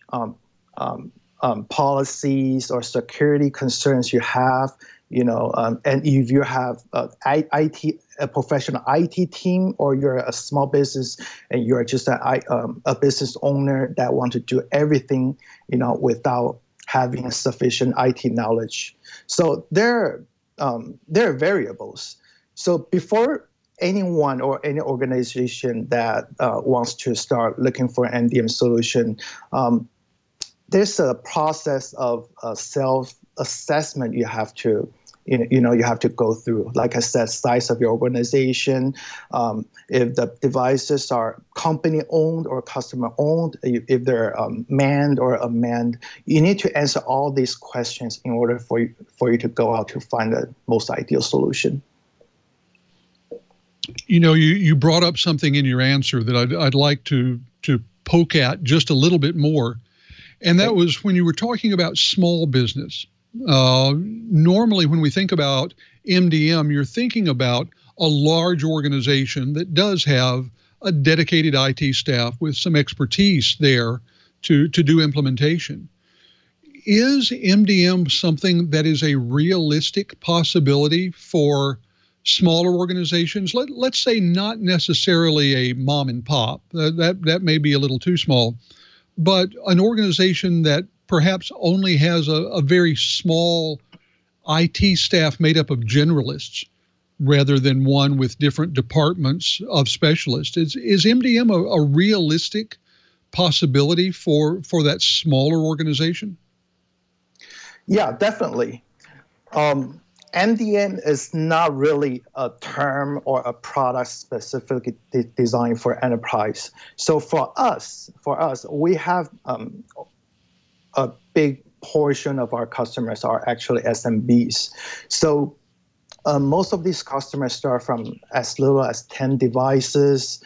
policies or security concerns you have, and if you have a professional IT team, or you're a small business and you're just a business owner that want to do everything, without having a sufficient IT knowledge. So there are variables. So before anyone or any organization that wants to start looking for an MDM solution, there's a process of self-assessment you have to go through. Like I said, size of your organization, if the devices are company-owned or customer-owned, if they're manned or unmanned, you need to answer all these questions in order for you to go out to find the most ideal solution. You brought up something in your answer that I'd like to poke at just a little bit more. And that was when you were talking about small business Normally, when we think about MDM, you're thinking about a large organization that does have a dedicated IT staff with some expertise there to do implementation. Is MDM something that is a realistic possibility for smaller organizations? Let's say not necessarily a mom and pop. That may be a little too small, but an organization that perhaps only has a very small IT staff made up of generalists rather than one with different departments of specialists. Is MDM a realistic possibility for that smaller organization? Yeah, definitely. MDM is not really a term or a product specifically designed for enterprise. So for us, we have a big portion of our customers are actually SMBs. So most of these customers start from as little as 10 devices.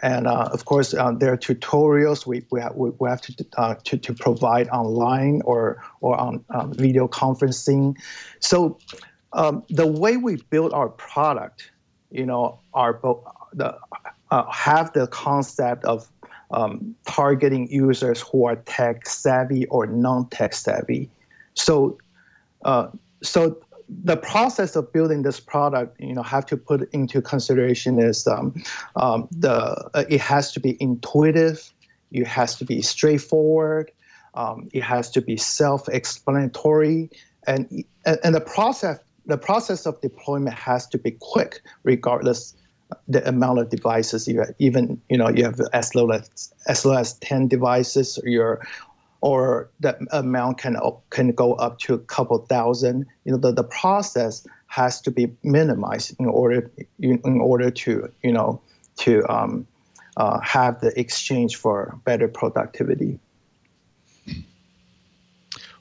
And of course, there are tutorials we have to provide online or on video conferencing. So the way we build our product, have the concept of targeting users who are tech savvy or non-tech savvy. So the process of building this product, have to put into consideration is it has to be intuitive, it has to be straightforward, it has to be self-explanatory, and the process of deployment has to be quick, regardless the amount of devices you have. Even you have as low as 10 devices, or the amount can go up to a couple thousand. The process has to be minimized in order to have the exchange for better productivity.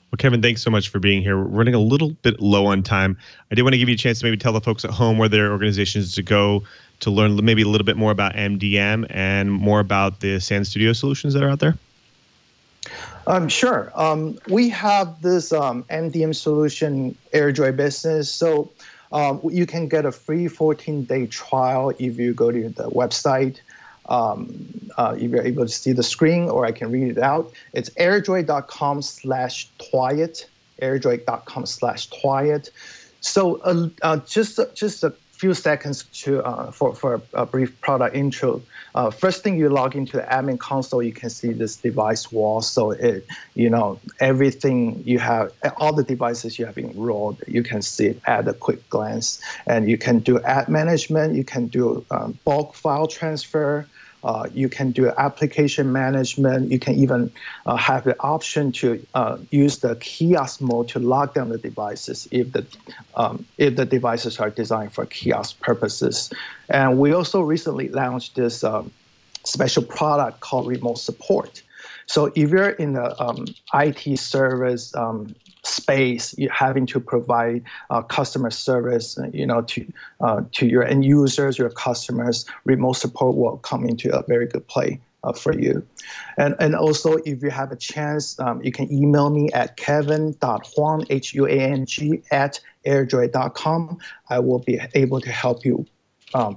Well, Kevin, thanks so much for being here. We're running a little bit low on time. I did want to give you a chance to maybe tell the folks at home where their organizations to go to learn maybe a little bit more about MDM and more about the Sand Studio solutions that are out there. Sure. We have this MDM solution, AirJoy Business. So you can get a free 14-day trial if you go to the website. If you're able to see the screen, or I can read it out. It's airjoy.com/TWiT, airjoy.com/TWiT. So just a few seconds for a brief product intro. First thing, you log into the admin console, you can see this device wall. So everything you have, all the devices you have enrolled, you can see it at a quick glance. And you can do ad management, you can do bulk file transfer, you can do application management. You can even have the option to use the kiosk mode to lock down the devices if the devices are designed for kiosk purposes. And we also recently launched this special product called Remote Support. So if you're in the IT service space, you're having to provide customer service, to your end users, your customers, remote support will come into a very good play for you. And also, if you have a chance, you can email me at kevin.huang, HUANG, @airjoy.com. I will be able to help you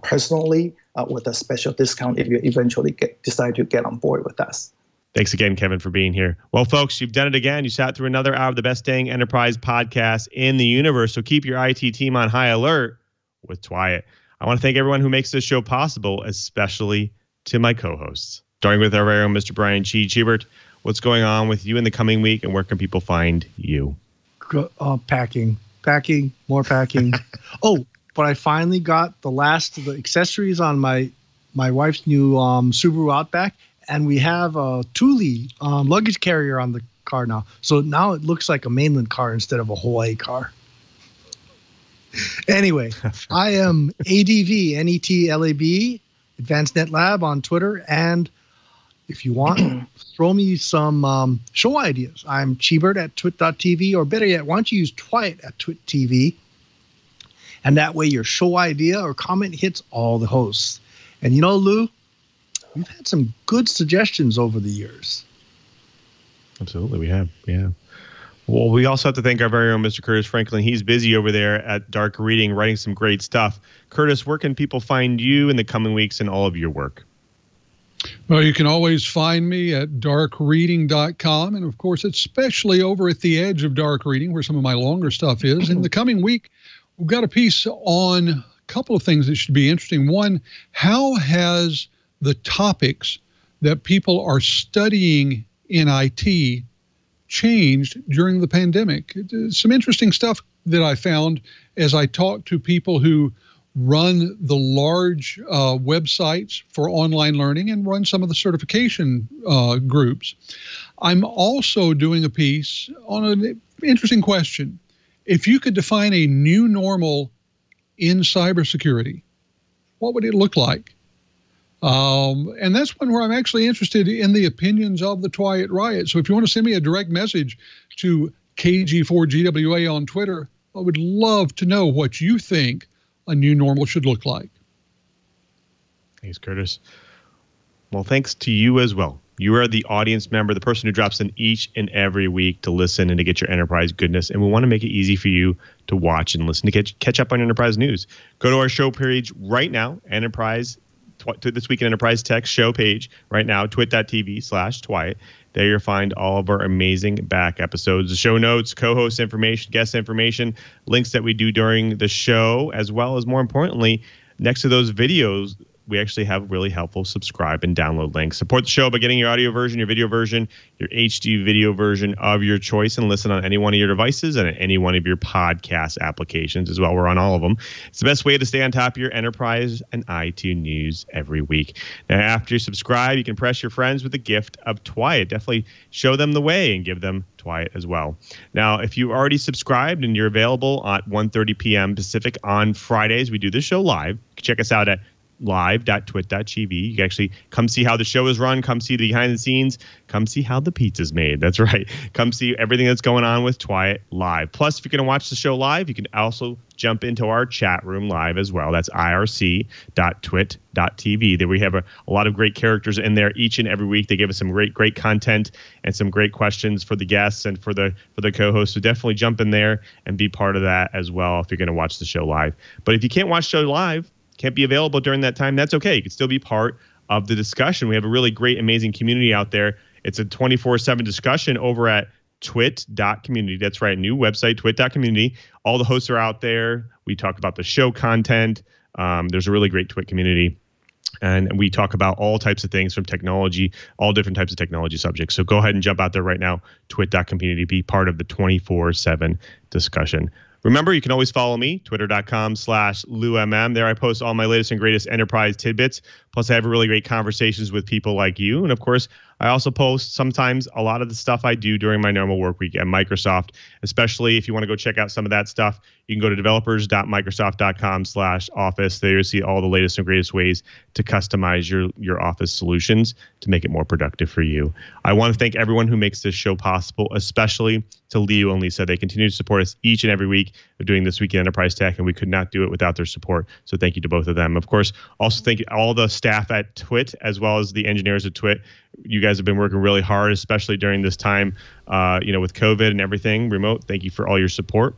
personally with a special discount if you eventually decide to get on board with us. Thanks again, Kevin, for being here. Well, folks, you've done it again. You sat through another hour of the best dang enterprise podcast in the universe. So keep your IT team on high alert with TWiT. I want to thank everyone who makes this show possible, especially to my co-hosts. Starting with our very own Mr. Brian Chee. Cheebert, what's going on with you in the coming week, and where can people find you? Packing, more packing. Oh, but I finally got the last of the accessories on my wife's new Subaru Outback. And we have a Thule luggage carrier on the car now. So now it looks like a mainland car instead of a Hawaii car. Anyway, I am ADV, NETLAB, Advanced Net Lab on Twitter. And if you want, throw me some show ideas. I'm Cheebert at twit.tv, or better yet, why don't you use TWiT at twit.tv? And that way your show idea or comment hits all the hosts. And Lou, we've had some good suggestions over the years. Absolutely, we have. Well, we also have to thank our very own Mr. Curtis Franklin. He's busy over there at Dark Reading, writing some great stuff. Curtis, where can people find you in the coming weeks and all of your work? Well, you can always find me at darkreading.com. And of course, especially over at the edge of Dark Reading, where some of my longer stuff is. In the coming week, we've got a piece on a couple of things that should be interesting. One, how has the topics that people are studying in IT changed during the pandemic? Some interesting stuff that I found as I talked to people who run the large websites for online learning and run some of the certification groups. I'm also doing a piece on an interesting question. If you could define a new normal in cybersecurity, what would it look like? And that's one where I'm actually interested in the opinions of the TWiT Riot. So if you want to send me a direct message to KG4GWA on Twitter, I would love to know what you think a new normal should look like. Thanks, Curtis. Well, thanks to you as well. You are the audience member, the person who drops in each and every week to listen and to get your enterprise goodness. And we want to make it easy for you to watch and listen, to catch up on enterprise news. Go to our show page right now, This Week in Enterprise Tech show page right now, twit.tv/TWiT. There you'll find all of our amazing back episodes, the show notes, co-host information, guest information, links that we do during the show, as well as, more importantly, next to those videos, we actually have really helpful subscribe and download links. Support the show by getting your audio version, your video version, your HD video version of your choice, and listen on any one of your devices and any one of your podcast applications as well. We're on all of them. It's the best way to stay on top of your enterprise and IT news every week. Now, after you subscribe, you can impress your friends with the gift of TWiT. Definitely show them the way and give them TWiT as well. Now, if you already subscribed and you're available at 1:30 p.m. Pacific on Fridays, we do this show live. You can check us out at live.twit.tv. You can actually come see how the show is run, come see the behind the scenes, come see how the pizza's made. That's right. Come see everything that's going on with TWiT live. Plus, if you're going to watch the show live, you can also jump into our chat room live as well. That's irc.twit.tv. There we have a lot of great characters in there each and every week. They give us some great content and some great questions for the guests and for the co-hosts. So definitely jump in there and be part of that as well if you're going to watch the show live. But if you can't watch the show live, can't be available during that time, that's okay. You can still be part of the discussion. We have a really great, amazing community out there. It's a 24/7 discussion over at twit.community. That's right, new website, twit.community. All the hosts are out there. We talk about the show content. There's a really great Twit community. And we talk about all types of things from technology, all different types of technology subjects. So go ahead and jump out there right now, twit.community, be part of the 24/7 discussion. Remember, you can always follow me, twitter.com/LouMM. There I post all my latest and greatest enterprise tidbits. Plus, I have really great conversations with people like you. And of course, I also post sometimes a lot of the stuff I do during my normal work week at Microsoft, especially if you want to go check out some of that stuff. You can go to developers.microsoft.com/office. There you'll see all the latest and greatest ways to customize your Office solutions to make it more productive for you. I want to thank everyone who makes this show possible, especially to Leo and Lisa. They continue to support us each and every week. They're doing This Week in Enterprise Tech, and we could not do it without their support. So thank you to both of them. Of course, also thank all the staff at TWiT, as well as the engineers at TWiT. You guys have been working really hard, especially during this time, with COVID and everything remote. Thank you for all your support.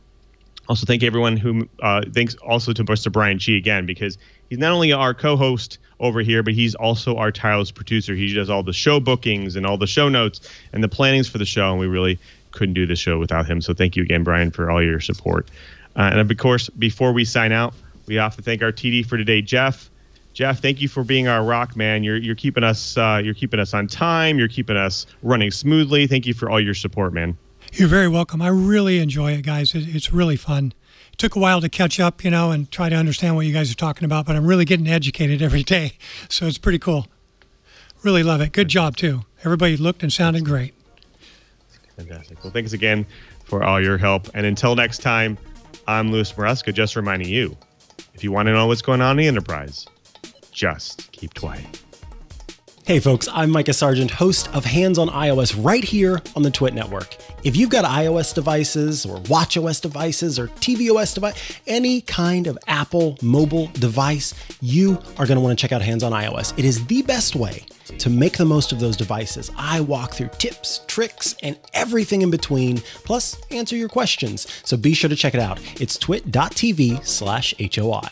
Also, thank everyone who thanks also to Mr. Brian Chee again, because he's not only our co-host over here, but he's also our tireless producer. He does all the show bookings and all the show notes and the plannings for the show, and we really couldn't do the show without him. So thank you again, Brian, for all your support. And of course, before we sign out, we have to thank our TD for today, Jeff. Jeff, thank you for being our rock man. You're keeping us on time. You're keeping us running smoothly. Thank you for all your support, man. You're very welcome. I really enjoy it, guys. It's really fun. It took a while to catch up, and try to understand what you guys are talking about, but I'm really getting educated every day. So it's pretty cool. Really love it. Good job, too. Everybody looked and sounded great. Fantastic. Well, thanks again for all your help. And until next time, I'm Louis Maresca, just reminding you, if you want to know what's going on in the enterprise, just keep TWiT. Hey folks, I'm Micah Sargent, host of Hands on iOS right here on the TWiT network. If you've got iOS devices or watchOS devices or tvOS device, any kind of Apple mobile device, you are going to want to check out Hands on iOS. It is the best way to make the most of those devices. I walk through tips, tricks, and everything in between, plus answer your questions. So be sure to check it out. It's twit.tv/HOI.